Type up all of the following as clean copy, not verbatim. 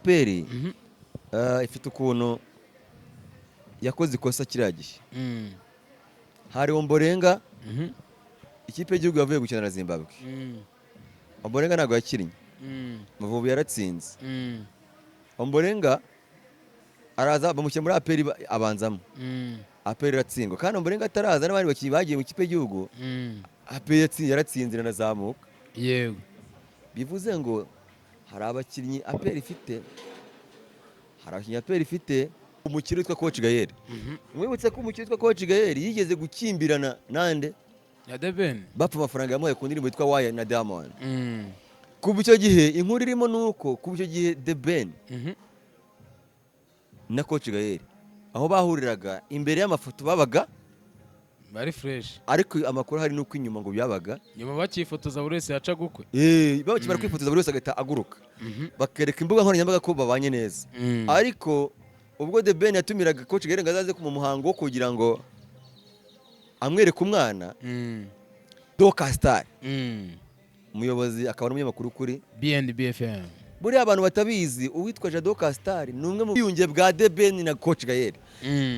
Peri ifite ukuntu yakoze ikosa kiriya gihe hari Ombolenga ikipe y'igihugu yavuye gukina na Zimbabwe Ombolenga ntabwo yakinnye Amavubi yaratsinze Ombolenga araza bamushyira muri aperi abanzamo aperi iratsindwa kandi Ombolenga ataraza n'abandi bakinnyi bagiye mu kipe y'igihugu aperi yaratsinze iranazamuka yego bivuze ngo hari abakinnyi aperi ifite umukino witwa Coach Gaël mwibutse ko umukino witwa Coach Gaël yigeze gukimbirana nande ya Deben bapfa amafaranga yamuhaye ku ndirimbo yitwa Waya na Diamond kuva icyo gihe inkuru irimo nuko kuva icyo gihe Deben na Coach Gaël aho bahuriraga imbere y'amafoto babaga bari fresh ariko amakuru hari nuko inyuma ngo byabaga nyuma bakifotoza buri wese yaca gukwe bakimara kwifotoza buri wese agahita aguruka bakereka imbuga nkoranyambaga ko babanye neza ariko ubwo The Ben yatumiraga Coach Gaël ngo azaze mu muhango wo kugira ngo amwereke umwana Doka Star umuyobozi akaba n'umunyamakuru kuri BNBFM buriya abantu batabizi uwitwa Jadoka Star ni umwe mu biyunge bwa The Ben na Coach Gaël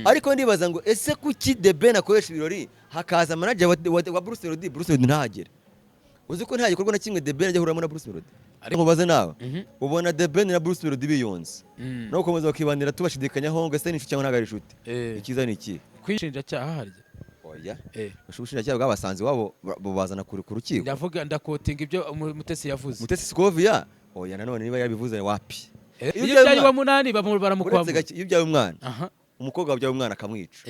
ariko ndibaza ngo ese kuki The Ben akoresha ibirori hakaza manager wa Bruce Melody ntahagere uzi ko nta gikorwa na kimwe The Ben ajya ahuramo na Bruce Melody ariko mubaze nawe ubona The Ben na Bruce Melody biyunze no gukomeza bakibanira tubashidikanyaho ngo ese ni inshuti cyangwa ntabwo ari inshuti ikiza ni iki kwishinja cyaha harya oya ubushinjacyaha bw'abasanzi wabo bubazana ku rukiko ndavuga ndakotinga ibyo Mutesi yavuze Mutesi Scovia oya nanone niba yabivuze wapi iyo byari wa munani baramukwamo iyo byawe umwana umukobwa wabyawe umwana akamwica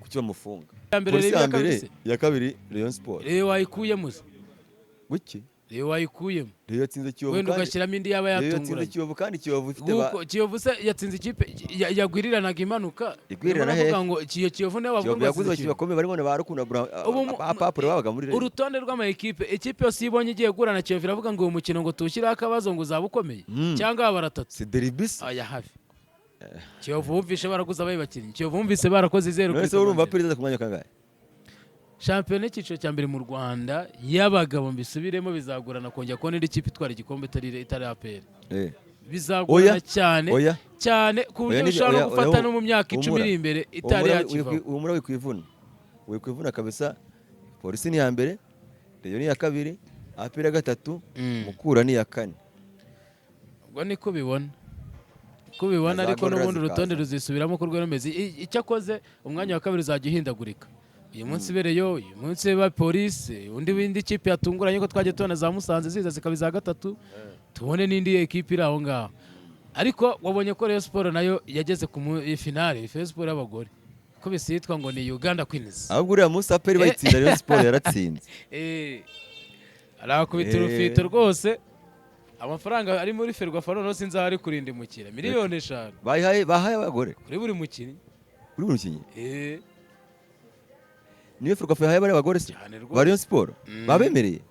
kuki bamufunga ya mbere ya kabiri Rayon Sport wayikuyemo guki wayikuyemo yatsinze Kiyovu wenda ugashyiramo indi yaba yatunguranye Kiyovu kandi Kiyovu ifite Kiyovu se yatsinze ikipe yagwiriranaga impanuka igwirirana he ngo Kiyovu ne wavuga ngo yaguze abakinnyi bakomeye barimo barakunda apapure babaga muri urutonde rw'ama ekipe yose ibonye igiye gurana Kiyovu iravuga ngo uyu mukino ngo tuwushyiraho akabazo ngo uzaba ukomeye cyangwa baratatu si deribisi aya hafi Kiyovu wumvishe baraguze abaye bakinnyi Kiyovu wumvise barakoze 0 kuri ese urumva perezida ku mwanya kangahe Champion icyiciro cya mbere mu Rwanda y'abagabo mbisubiremo bizagurana kongera ko n'indi kipe itwara igikombe itari APR bizagurana cyane ku buryo ushobora gufata no mu myaka 10 iri imbere itari yakiva umura wikwivuna kabisa Polisi ni ya mbere Rayon ni ya kabiri APR ya gatatu Mukura ni ya kane ubwo niko bibona ariko n'ubundi urutonde ruzisubiramo ku rwego rumeze icyakoze umwanya wa kabiri uzajya uhindagurika uyu munsi bereyo uyu munsi ba Polisi undi windi kipe yatunguranye ko twaje tubona za Musanze ziza zikabiza gatatu tubone n'indi ekipe iri aho ngaho ariko wabonye ko Rayon Sport nayo yageze ku finale Rayon Sport y'abagore ko bisitwa ngo ni Uganda Queens ahubwo uriya munsi aperi bayitsinda Rayon Sport yaratsinze arakubita urufito rwose amafaranga ari muri Ferwafa none sinzi ari kurinda imukira miliyoni 5 bahaye abagore kuri buri mukinnyi niyo Ferwafa yahaye bari abagore se ba Rayon Sport babemereye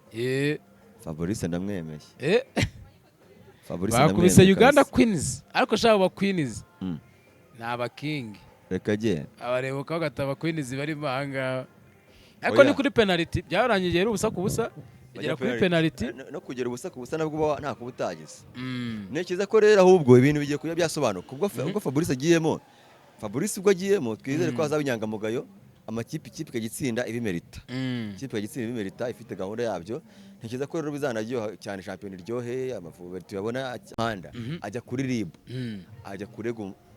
Fabrice ndamwemeye bakubise Uganda Queens ariko shaka ba Queens ni aba King reka genda abareba ko gataba Queens bari mahanga ariko ni kuri penalty byarangiye rero ubusa ku busa bagera kuri penalty no kugera ubusa ku busa nabwo nta kubutagize nekiza ko rero ahubwo ibintu bigiye kuya byasobanuka ubwo Fabrice agiyemo twizere ko azaba inyangamugayo amakipe kagitsinda ibimerita ifite gahunda yabyo ntekereza ko rero bizanaryoha cyane champion iryohe Amavubi tuyabona Manda ajya kuri RIB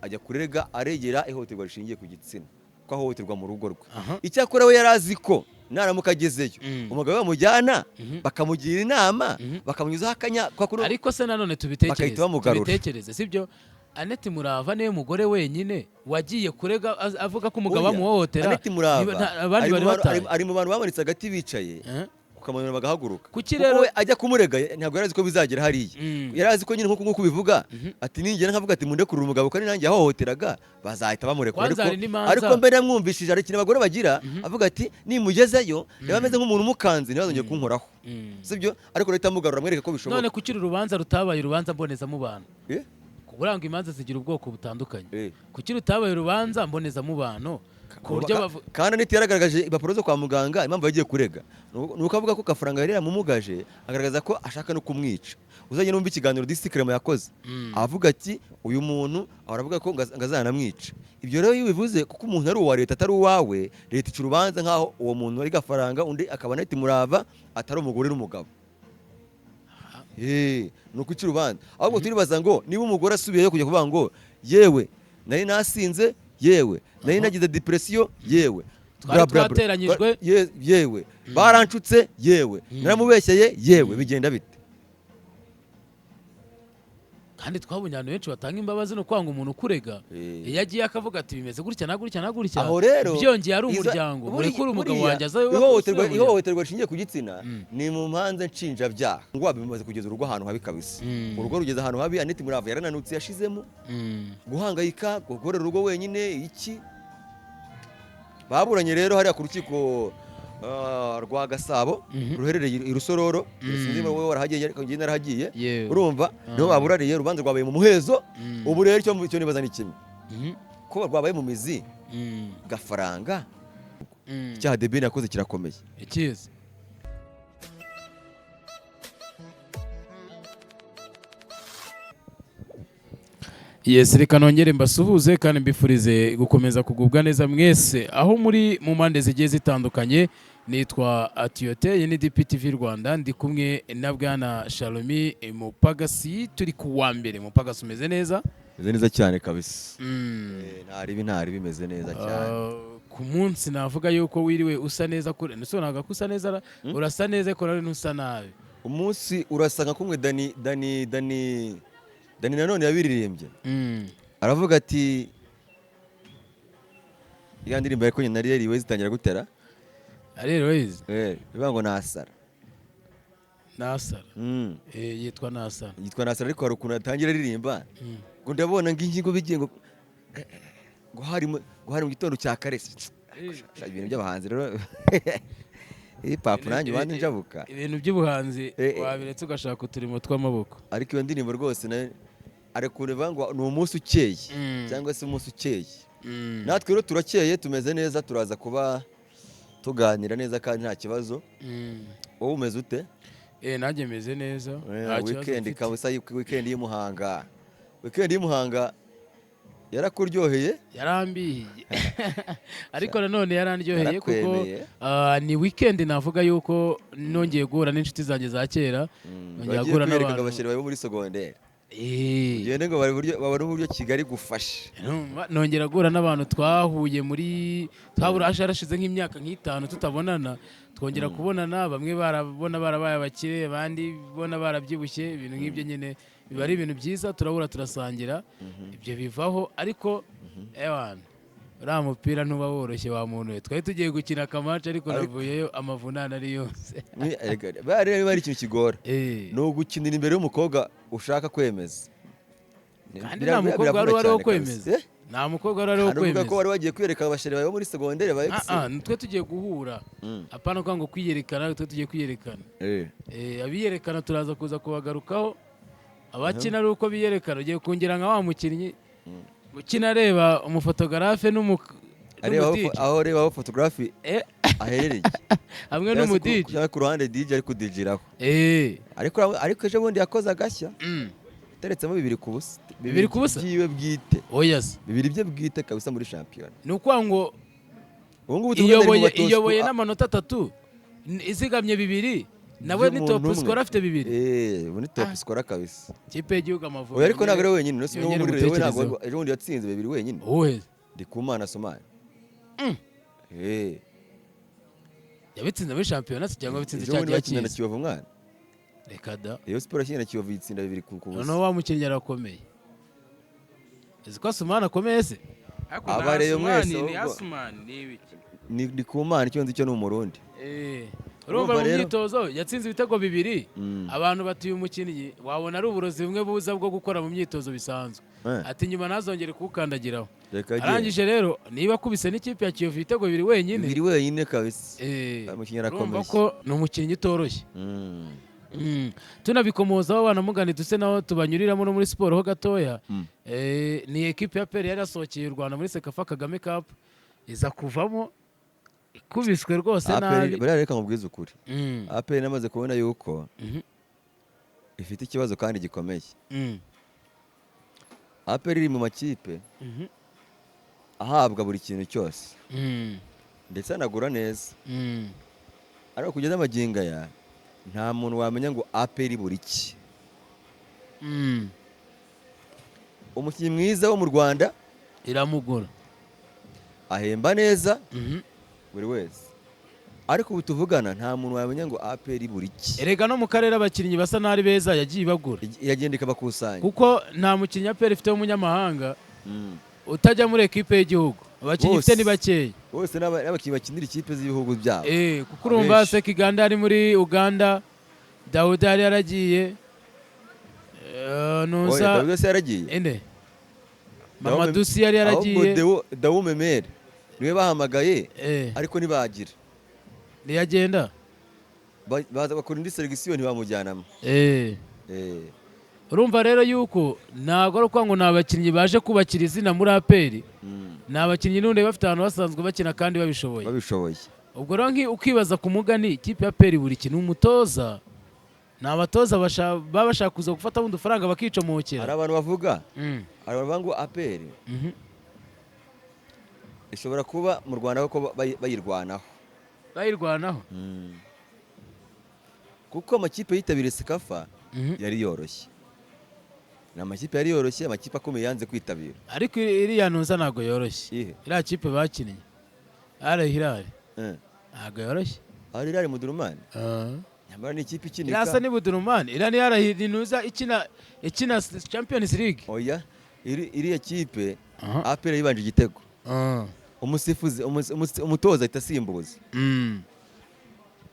ajya kurega aregera ihohoterwa rishingiye ku gitsina ko ahohoterwa mu rugo rwe icyakora we yarazi ko naramuka agezeyo umugabo bamujyana bakamugira inama bakamunyuzaho akanya ariko se nanone tubitekereze sibyo Annette Murava niwe mugore wenyine wagiye kurega avuga ko umugabo amuhohotera Annette Murava ari mu bantu bamanitse agati bicaye ukamanura bagahaguruka kuko we ajya kumurega ntabwo yarazi ko bizagera hariya yarazi ko nyine nkuko bivuga ati ninjye nkavuga ati munde kurura umugabo kandi nanjye ahohoteraga bazahita bamurekura ariko mbere yamwumvishije ari kintu abagore bagira avuga ati nimugezeyo yabameze nk'umuntu umukanze ntibazongeye kunkoraho sibyo ariko leta mugarura mwereka ko bishoboka none kuki urubanza rutabaye urubanza mboneza mubano buranga imanza zigira ubwoko butandukanye kuki rutabaye urubanza mboneza mubano kandi Annette yaragaragaje impapuro zo kwa muganga impamvu yagiye kurega nuko avuga ko Gafaranga yari yamumugaje agaragaza ko ashaka no kumwica uzajya numva ikiganiro District yakoze avuga ati uyu muntu aravuga ko ngazanamwica. Ibyo rero iyo bivuze kuko umuntu ari uwa leta atari uwawe, leta ica urubanza nkaho uwo muntu ari gafaranga undi akaba nati murava atari umugore n'umugabo. Nuko ica urubanza. Ahubwo turibaza ngo niba umugore asubiyeyo kujya kuvuga ngo yewe nari nasinze, yewe nari nagize depression, yewe twateranyijwe, yewe baranshutse, yewe naramubeshyeye, yewe bigenda bite? kandi twabonye abantu benshi batanga imbabazi no kwanga umuntu kurega iyo agiye akavuga ati bimeze gutya na gutya na gutya, byongeye ari umuryango murekure umugabo wanjye azayo. Ihohoterwa rishingiye ku gitsina ni mu manza nshinjabyaha ngo bimaze kugeza urugo ahantu habi kabisa. Urugo rugeze ahantu habi, Aneti Murava yarananutse yashizemo guhangayika, gukorera urugo wenyine iki. Baburanye rero hariya ku rukiko rwa Gasabo ruherereye i Rusororo, sinzi wowe warahagiye ariko njye narahagiye, urumva niho baburariye. Urubanza rwabaye mu muhezo. Ubu rero icyo nibaza ni kimwe, ko rwabaye mu mizi gafaranga, icyaha The Ben yakoze kirakomeye. Ikizi Yes, reka nongere mbasuhuze kandi mbifurize gukomeza kugubwa neza mwese aho muri mu mpande zigiye zitandukanye. Nitwa Atiote, ni DPTV Rwanda, ndi kumwe na Bwana Shalomi Mupagasi. Turi kuwa mbere. Mupagasi umeze neza? Meze neza cyane kabisa. Ntari bimeze neza cyane. Ku munsi navuga yuko wiriwe usa neza kure. Nasonaga ko usa neza, urasa neza ko nari nusa nabi. Umunsi urasa nka kumwe Dani nanone yabiririmbye. Aravuga ati ya ndirimbo ariko nyine nari yariwe zitangira gutera. Ariroize. Bivuga ngo nasara. Yitwa Nasara. Yitwa Nasara ariko hari ukuntu atangira aririmba. Ngo ndabona ngingo bigiye ngo hari mu gitondo cya karesi. Ibintu by'abahanzi rero. Papu nanjye bandi njabuka. Ibintu by'ubuhanzi wabiretse ugashaka uturimo tw'amaboko. Ariko iyo ndirimbo rwose ariko bivuga ngo ni umunsi ukeye cyangwa se umunsi ukeye. Natwe rero turakeye, tumeze neza, turaza kuba tuganira neza kandi nta kibazo. Wowe umeze ute? Nanjye meze neza. Weekend kabisa, weekend y'Imuhanga. Weekend y'Imuhanga yarakuryoheye? Yarambiye. Ariko nanone yarandyoheye kuko ni weekend navuga yuko nongeye guhura n'inshuti zanjye za kera. Nongeye guhura n'abantu bashira bo muri secondaire. Ngende ngo babone uburyo Kigali gufasha. Nongera guhura n'abantu twahuye muri hashize nk'imyaka nk'itanu tutabonana, twongera kubonana. Bamwe barabona barabaye abakire, abandi bona barabyibushye. Ibintu nk'ibyo nyine biba ari ibintu byiza, turabura turasangira, ibyo bivaho. Ariko uriya mupira ntuba woroshye wa muntu we. Twari tugiye gukina akamaci ariko navuyeyo amavunane ari yose. Bari ikintu kigora ni ugukinira imbere y'umukobwa ushaka kwemeza. Kandi nta mukobwa wari wariho kwemeza. Nta mukobwa wari wariho kwemeza. Ko wari wagiye kwereka abasheri bawe muri secondaire ba ex. Twe tugiye guhura. Apana kwa ngo kwiyerekana, twe tugiye kwiyerekana. Abiyerekana turaza kuza kubagarukaho. Abakina ari uko biyerekana, ugiye kongera nka wa mukinnyi ukina areba umufotogarafe aho reba aho photography aherereye hamwe n'umudije cyangwa ku ruhande DJ ari kudijiraho. Ariko ejo bundi yakoze agashya teretsemo 2 ku busa. 2 ku busa byiwe bwite. Yes. 2 bye bwite kabisa muri champion. Ni ukwa ngo iyoboye n'amanota 3 izigamye 2 nawe ni top scorer afite 2. Ubu ni top scorer kabisa. Kipe y'igihugu Amavubi. Ariko ntabwo ari wenyine, no muri rewe ntabwo ejo bundi yatsinze 2 wenyine. Ndikumana Somali. Yabitsinze muri shampiyona cyangwa bitsinze cyangwa yatsinze na Kiyovu mwana. Reka da. Iyo Sport yatsinze na Kiyovu yitsinda 2 ku busa. Noneho wa mukinnyi arakomeye. Iziko Somali akomeye se? Abareye mwese ni Asumani ni ibiki? Ni Kumana icyo nzi cyo ni umurundi. Urumva mu myitozo yatsinze ibitego 2. Abantu batuye umukinnyi wabona ari uburozi bumwe buza bwo gukora mu myitozo bisanzwe. Ati nyuma nazongere kukandagiraho. Arangije rero niba kubise n'ikipe ya Kiyovu ibitego 2 wenyine. 2 wenyine kabisa. Umukinnyi arakomeye. Urumva ko ni umukinnyi utoroshye. Tunabikomozaho abana mugani duse naho tubanyuriramo no muri siporo ho gatoya. Ni equipe ya PL yari yasohokeye u Rwanda muri Sekafa Kagame Cup iza kuvamo ikubiswe rwose nabi. Bari reka nkubwiza ukuri. APR namaze kubona yuko ifite ikibazo kandi gikomeye. Mm. APR iri mu makipe Mhm. ahabwa buri kintu cyose Mm. ndetse anagura neza, Mm. ariko kugeza amagingo aya nta muntu wamenya ngo APR buri iki. Mm. Umukinnyi mwiza wo mu Rwanda iramugura. ahemba neza Mhm. buri wese, ariko ubu tuvugana nta muntu wamenya ngo APR buri iki. Erega no mu karere abakinnyi basa n'ari beza yagiye ibagura, Iragenda ikabakusanya. kuko nta mukinnyi APR ifite w'umunyamahanga Mm. utajya muri ekipe y'igihugu. Abakinnyi ifite ni bakeya. Bose n'abakinnyi bakinira ikipe z'ibihugu byabo. Kuko urumva Abenshi. Sekiganda ari muri Uganda, Dawudi yari yaragiye, Oya, Dawidi wese yaragiye. ende Dawu Mamadusi yari ahubwo yaragiye, Dawu Memere niwe bahamagaye eh, ariko ntibagira. ntiyagenda. Baza bakora indi selection ntibamujyanamo. Urumva rero yuko ntabwo ari ukuvuga ngo ni abakinnyi baje kubakira izina muri APR, ni abakinnyi n'ubundi bafite ahantu basanzwe bakina kandi babishoboye. Babishoboye. Ubwo rero ukibaza ku mugani ikipe ya APR buri kintu umutoza, ni abatoza baba bashaka kuza gufata bundi udufaranga bakicomokera. Hari abantu bavuga, Mm. hari abantu bavuga ngo APR Mhm. ishobora kuba mu Rwanda kuko bayirwanaho. Bayirwanaho. Kuko amakipe yitabiriye Sekafa Mhm. yari yoroshye. Ni amakipe yari yoroshye, amakipe akomeye yanze kwitabira. Ariko iriya ntuza ntabwo yoroshye. Ihe. Iriya kipe bakinnye Al Hilal ntabwo yoroshye. Al Hilal Mudurumani. Nyamara ni ikipe ikinika. Irasa ni Budurumani. Iriya ni Al Hilal ikina Champions League. Oya, iriya kipe Aha. APR yibanje igitego. Umusifuzi umutoza ahita asimbuza.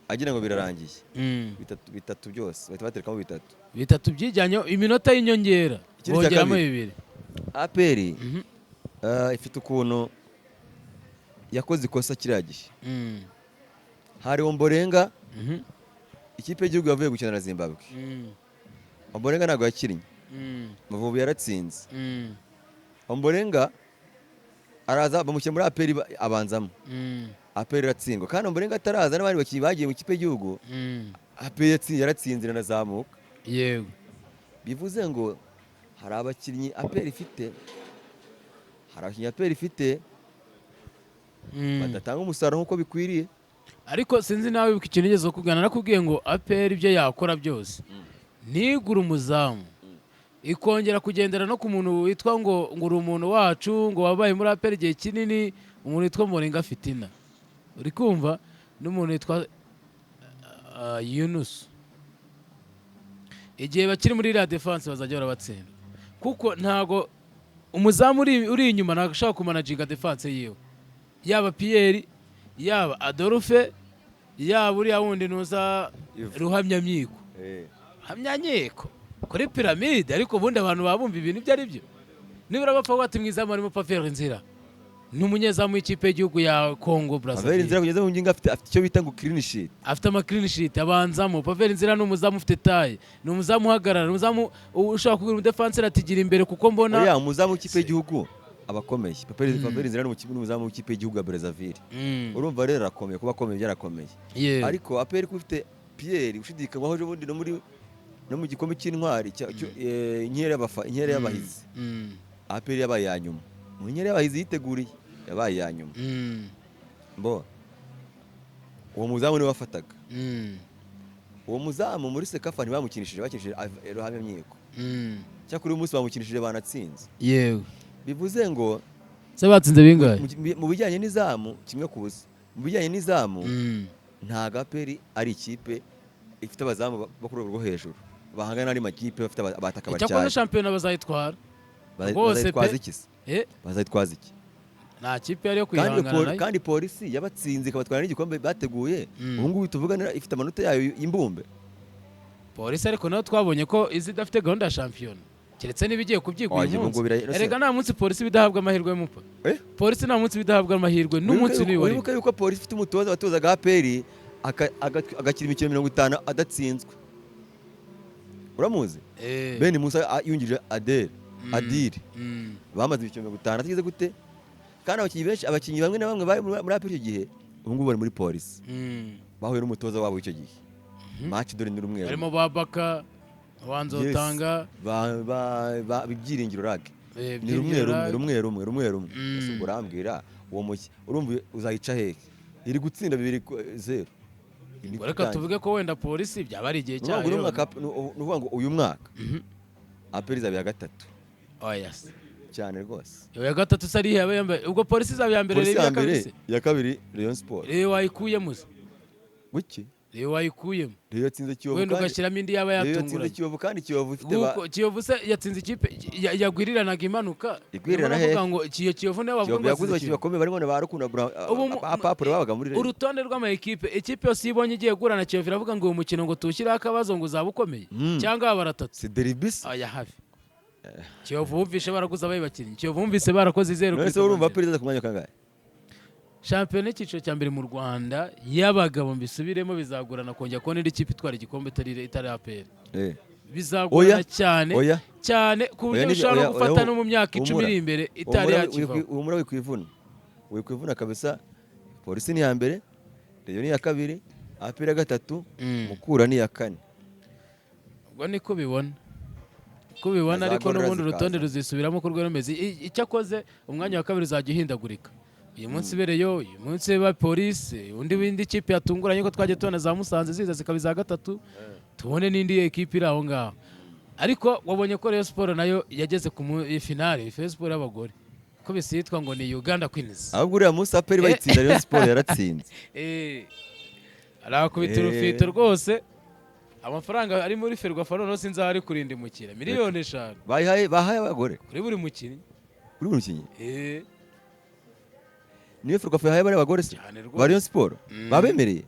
Agira ngo birarangiye. Bitatu byose bahita baterekamo bitatu. Bitatu byijyanyeho iminota y'inyongera. Ikindi cya Bongeramo kabiri. bibiri. APR Mhm. ifite ukuntu yakoze ikosa kiriya gihe. Mm. Hari Ombolenga, Mhm. ikipe y'igihugu yavuye gukina na Zimbabwe. Mm. Ombolenga ntabwo yakinnye. Mm. Amavubi yaratsinze. Mm. Ombolenga araza bamushyira muri APR abanzamo. Mm. APR iratsindwa. Kandi Ombolenga ataraza n'abandi bakinnyi bagiye mu kipe y'igihugu, Mm. APR yaratsinze iranazamuka. Yego. Bivuze ngo hari abakinnyi APR ifite, hari abakinnyi APR ifite Mm. badatanga umusaruro nk'uko bikwiriye. Ariko sinzi nawe wibuka ikintu ugeze kugana nakubwiye ngo APR ibyo yakora byose ntigure umuzamu, ikongera kugendera no ku muntu witwa ngo uri umuntu wacu, ngo wabaye muri APR igihe kinini, umuntu witwa Morenga Fitina, uri kumva, n'umuntu witwa Yunus. Igihe bakiri muri iriya defense bazajya barabatsinda, kuko ntago umuzamu uri inyuma ntabwo ashaka kumanaginga defense yiwe, yaba Pierre, yaba Adolphe, yaba uriya wundi nuza Ruhamyamyiko. Hamyanyeko kuri piramide, ariko ubundi abantu babumva ibintu ibyo ari byo. Nibura bapfa bati mwizamu arimo Pavel Nzira, ni umunyezamu w'ikipe y'igihugu ya Congo Pavel Brazzaville. Nzira kugeza mu ngingo afite icyo bita ngo clean sheet. Afite ama clean sheet abanzamo. Pavel Nzira ni umuzamu ufite taye, ni umuzamu uhagarara, ni umuzamu ushobora kubwira umudefanseri ati gira imbere kuko mbona. Oya, umuzamu w'ikipe y'igihugu abakomeye. Pavel Nzira ni umuzamu w'ikipe y'igihugu ya Brazzaville. Urumva rero arakomeye, kuba akomeye byarakomeye. Ariko APR ufite Pierre ushidikanywaho ejo bundi no mu gikombe cy'intwari inkera y'abahizi. APR yabaye ya nyuma. Mu nkera y'abahizi yiteguriye yabaye ya nyuma. Mbo uwo muzamu niwe wafataga. Uwo muzamu muri Sekafa ntibamukinishije, bakinishije Ruhamyamyiko. Cyakuri uyu munsi bamukinishije banatsinze. Yewe. Bivuze ngo se batsinze bingahe? Mu bijyanye n'izamu kimwe ku busa. Mu bijyanye n'izamu nta APR ari ikipe ifite abazamu bo ku rwego rwo hejuru bahangana n'andi makipe bafite abataka batyaye. Icyakoze shampiyona bazayitwara. Bazayitwaza iki se? Bazayitwaza iki? Nta kipe yari yo kwihangana nayo. Kandi polisi yabatsinze ikabatwara n'igikombe bateguye. Ubu ngubu tuvugana ifite amanota yayo y'imbumbe. Polisi ariko nayo twabonye ko izi idafite gahunda ya shampiyona, keretse n'ibigiye kubyigwa uyu munsi. Erega nta munsi polisi bidahabwa amahirwe y'umupa. Polisi nta munsi bidahabwa amahirwe n'umunsi uri wari. Wibuka yuko polisi ifite umutoza watozaga APR agakira imikino 50 adatsinzwe. Uramuzi? Beni Musa yungirije Adiri. Bamaze imikino 50 atigeze gute? Kandi abakinnyi bamwe na bamwe bari muri APR icyo gihe, ubu ngubu bari muri polisi. Bahuye n'umutoza wabo icyo gihe. Match dore ni rumwe. Harimo Babaka, abanza utanga ibyiringiro rage ni rumwe ese ubwo urambwira uwo mushya urumva uzayica hehe iri gutsinda 2-0 reka tuvuge ko wenda polisi byaba ari igihe cyayo nuvuga ngo uyu mwaka APR izaba ya gatatu yes cyane rwose ya gatatu sari yabaye ubwo polisi izaba ya mbere ya kabiri Rayon Sport wayikuyemo guki wayikuyemo yatsinze Kiyovu wenda ugashyiramo indi yaba yatunguranye Kiyovu kandi Kiyovu ifite Kiyovu se yatsinze ikipe yagwiriranaga impanuka igwirirana he ngo Kiyovu nawe bavuga ngo yaguze abakinnyi bakomeye barimo barukunda apapure babaga muri urutonde rw'ama ekipe yose ibonye igiye gurana Kiyovu iravuga ngo uyu mukino ngo tuwushyiraho akabazo ngo uzaba ukomeye cyangwa baratatu si deribis aya hafi Kiyovu bumvishe baraguze abayibakinnyi Kiyovu bumvise barakoze 0 none se urumva perezida ku mwanya kangahe shampiyona icyiciro cya mbere mu Rwanda y'abagabo mbisubiremo bizagurana kongera kubona indi kipe itwara igikombe itari APR bizagurana cyane ku buryo ushobora gufata no mu myaka 10 iri imbere itari yakivaho umura wikwivuna kabisa polisi ni ya mbere Rayon ni ya kabiri APR ya gatatu Mukura ni ya kane ubwo niko bibona ariko n'ubundi urutonde ruzisubiramo ku rwego rumeze icyo akoze umwanya wa kabiri uzajya uhindagurika uyu munsi bereyo uyu munsi ba polisi undi windi kipe yatunguranye ko twagiye tubona za Musanze ziza zikaba za gatatu tubone n'indi ekipe iri aho ngaho ariko wabonye ko Rayon Sport nayo yageze ku finale Rayon Sport y'abagore ko bisitwa ngo ni Uganda Queens ahubwo uriya munsi APR bayitsinda Rayon Sport yaratsinze arakubita urufito rwose amafaranga ari muri Ferwafa no sinzi ari kurinda imukira miliyoni 5 bahaye abagore kuri buri mukinnyi niyo Ferwafa yahaye abagore se ba Rayon Sport babemereye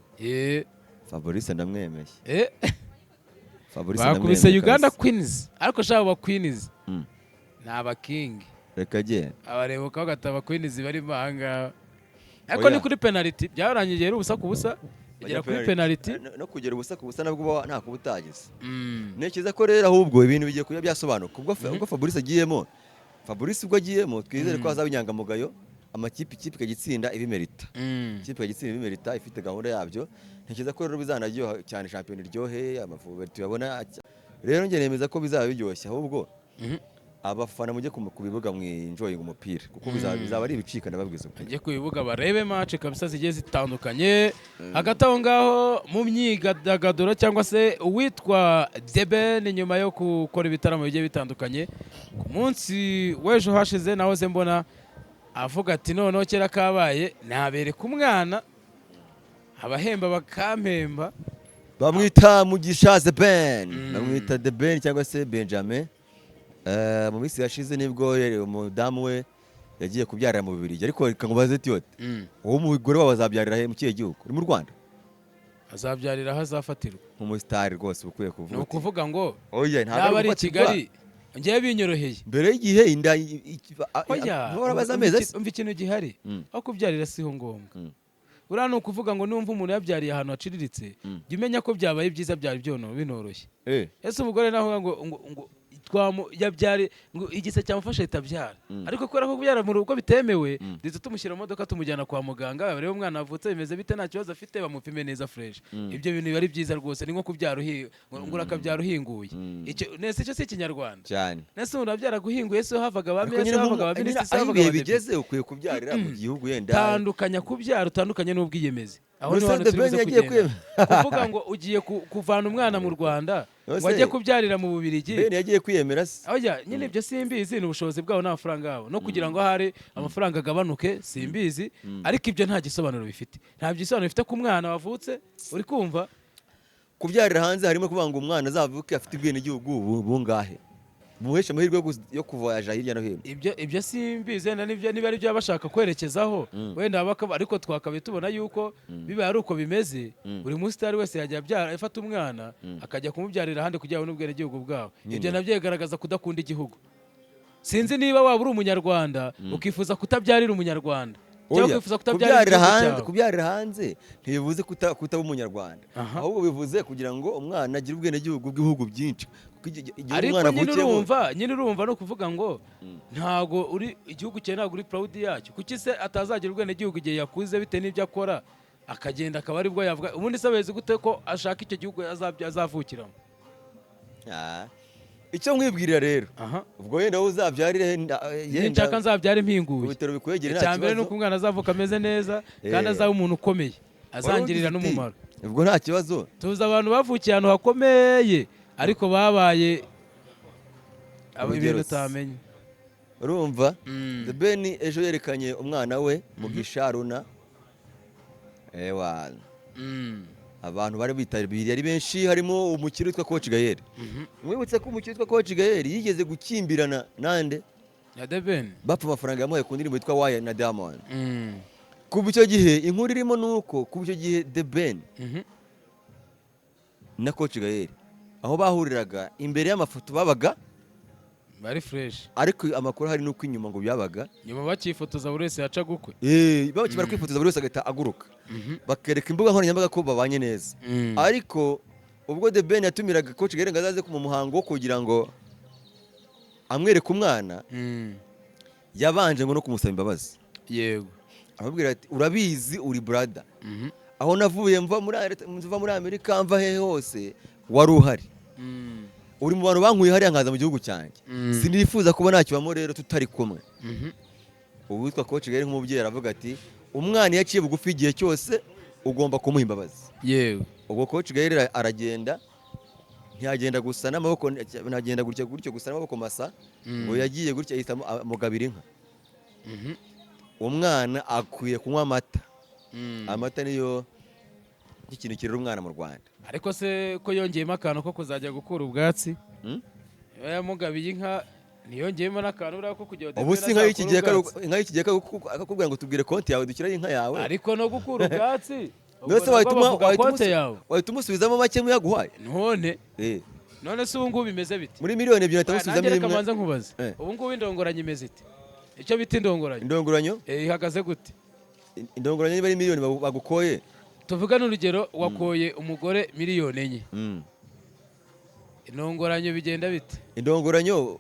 Fabrice ndamwemeye bakubise Uganda Queens ariko shaka ba Queens n'aba King reka je abareba ko gataba Queens bari mahanga ariko ni kuri penalty byarangiye rero ubusa ku busa igera kuri penalty no kugera ubusa ku busa nabwo nta kubutagize nekiza ko rero ahubwo ibintu bigiye kuya byasobanuka ubwo Fabrice agiyemo twizere ko azaba inyangamugayo amakipe kagitsinda ibimerita ikipe kagitsinda ibimerita ifite gahunda yabyo ntekereza ko rero bizanaryoha cyane shampiyona iryohe amavubi tuyabona rero nge nemeza ko bizaba biryoshye ahubwo abafana mujye ku bibuga mwinjoyinga umupira kuko bizaba ari ibicika nababwiza mujye ku bibuga barebe match kabisa zigiye zitandukanye hagati aho ngaho mu myidagaduro cyangwa se uwitwa Deben nyuma yo gukora ibitaramo bigiye bitandukanye ku munsi w'ejo hashize nahoze mbona avuga ati noneho kera kabaye nabereka umwana abahemba bakampemba bamwita Mugisha Deben bamwita Deben cyangwa se Benjamin mu minsi yashize nibwo umudamu we yagiye kubyarira mu Bubiligi ariko reka ngubaze tiyote uwo mugore wawe azabyarira he mu kihe gihugu uri mu Rwanda azabyarira aho azafatirwa nk'umusitari rwose ukwiye kuvuga ni ukuvuga ngo ntabwo ari Kigali ngiye binyoroheye mbere y'igihe inda ntorabaza amezi umva ikintu gihari aho kubyarira siho ngombwa uriya ni ukuvuga ngo numva umuntu yabyariye ahantu haciriritse jya umenya ko byabaye byiza byari binoroshye ese umugore naho ngo yabyare ngo igise cyamufasha itabyara ariko kubera ko kubyara mu rugo bitemewe ndetse tumushyira mu modoka tumujyana kwa muganga barebe umwana avutse bimeze bite nta kibazo afite bamupime neza fresh ibyo bintu biba ari byiza rwose ni nko kubyara ngo urakabyara uhinguye nese icyo si ikinyarwanda cyane nese urabyara guhinguye se havaga abamese havaga abaminisitiri havaga abadepite bigeze ukwiye kubyarira mu gihugu yenda tandukanya kubyara utandukanye n'ubwiyemezi aho ni hantu tubize kugenda kuvuga ngo ugiye kuvana umwana mu Rwanda wajye kubyarira mu Bubiligi Ben yagiye kwiyemera se oya nyine ibyo simbizi n'ubushobozi bwabo n'amafaranga yabo no kugira ngo hari amafaranga agabanuke simbizi ariko ibyo nta gisobanuro bifite nta gisobanuro bifite ku mwana wavutse uri kumva kubyarira hanze harimo kuvuga ngo umwana azavuke afite ubwene gihugu bungahe muhesha amahirwe yo kuvoyaja hirya no hino ibyo simbizi niba ari byo bashaka kwerekezaho wenda ariko twakabaye tubona yuko biba ari uko bimeze buri musitari wese yajya abyara afata umwana akajya kumubyarira ahandi kugira ngo n'ubwene gihugu bwabo ibyo nabyo bigaragaza kudakunda igihugu sinzi niba waba uri umunyarwanda ukifuza kutabyarira umunyarwanda kubyarira hanze ntibivuze kutaba umunyarwanda ahubwo bivuze kugira ngo umwana agire ubwene gihugu bw'ibihugu byinshi ariko nyine urumva no kuvuga ngo ntago uri igihugu cye ntago uri proud yacyo kuki se atazagira ubwene gihugu igihe yakuze bite n'ibyo akora akagenda akaba ari bwo yavuga ubundi se abezi gute ko ashaka icyo gihugu azavukiramo icyo nkwibwirira rero aha ubwo wenda wowe uzabyarire ninshaka nzabyara impinguye ibitaro bikwegere nta icya mbere ni kibazo uko umwana azavuka ameze neza kandi azaba umuntu ukomeye azangirira n'umumaro ubwo nta kibazo tuzi abantu bavukiye ahantu hakomeye ariko babaye ibintu utamenye urumva The Ben ejo yerekanye umwana we Mugisha Runa ewa abantu bari bitabiriye ari benshi harimo umukiri witwa Coach Gael mwibutse ko umukiri witwa Coach Gael yigeze gukimbirana nande ya The Ben bapfa amafaranga yamuhaye ku ndirimbo yitwa Waya na Diamond kuva icyo gihe inkuru irimo nuko kuva icyo gihe The Ben na Coach Gael aho bahuriraga imbere y'amafoto babaga bari fresh ariko amakuru hari nuko inyuma ngo byabaga nyuma bakifotoza buri wese yaca gukwe bakimara kwifotoza buri wese agahita aguruka bakereka imbuga nkoranyambaga ko babanye neza ariko ubwo The Ben yatumiraga Coach Gael ngo azaze mu muhango wo kugira ngo amwereke umwana yabanje ngo no kumusaba imbabazi yego arababwira ati urabizi uri brother aho navuye mva muri Amerika mva hehe hose wari uhari uri mu bantu bankuye hariya nkaza mu gihugu cyanjye sinifuza kuba nakibamo rero tutari kumwe ubu witwa Coach Gael nk'umubyeyi aravuga ati umwana iyo aciye bugufi igihe cyose ugomba kumuha imbabazi yewe ubwo Coach Gael aragenda ntiyagenda gusa n'amaboko ntagenda gutyo gusa n'amaboko masa ngo yagiye gutya yita mugabira inka umwana akwiye kunywa amata amata niyo ikintu kirera umwana mu Rwanda ariko se ko yongeyemo akantu ko kuzajya gukura ubwatsi yamugabiye inka niyongeyemo n'akantu uriya ko kugira ngo ubu si inka y'iki gihe akakubwira ngo tubwire konti yawe dushyiraho inka yawe ariko no gukura ubwatsi nose wahita umusubizamo make muyaguhaye none se ubu ngubu bimeze biti muri miliyoni 2 atamusubizamo imwe nanjye reka nkubaze ubu ngubu indongoranyo imeze ite icyo bita indongoranyo ihagaze gute indongoranyo niba ari miliyoni bagukoye tuvugane urugero wakoye umugore miliyoni 4 indongoranyo bigenda bite indongoranyo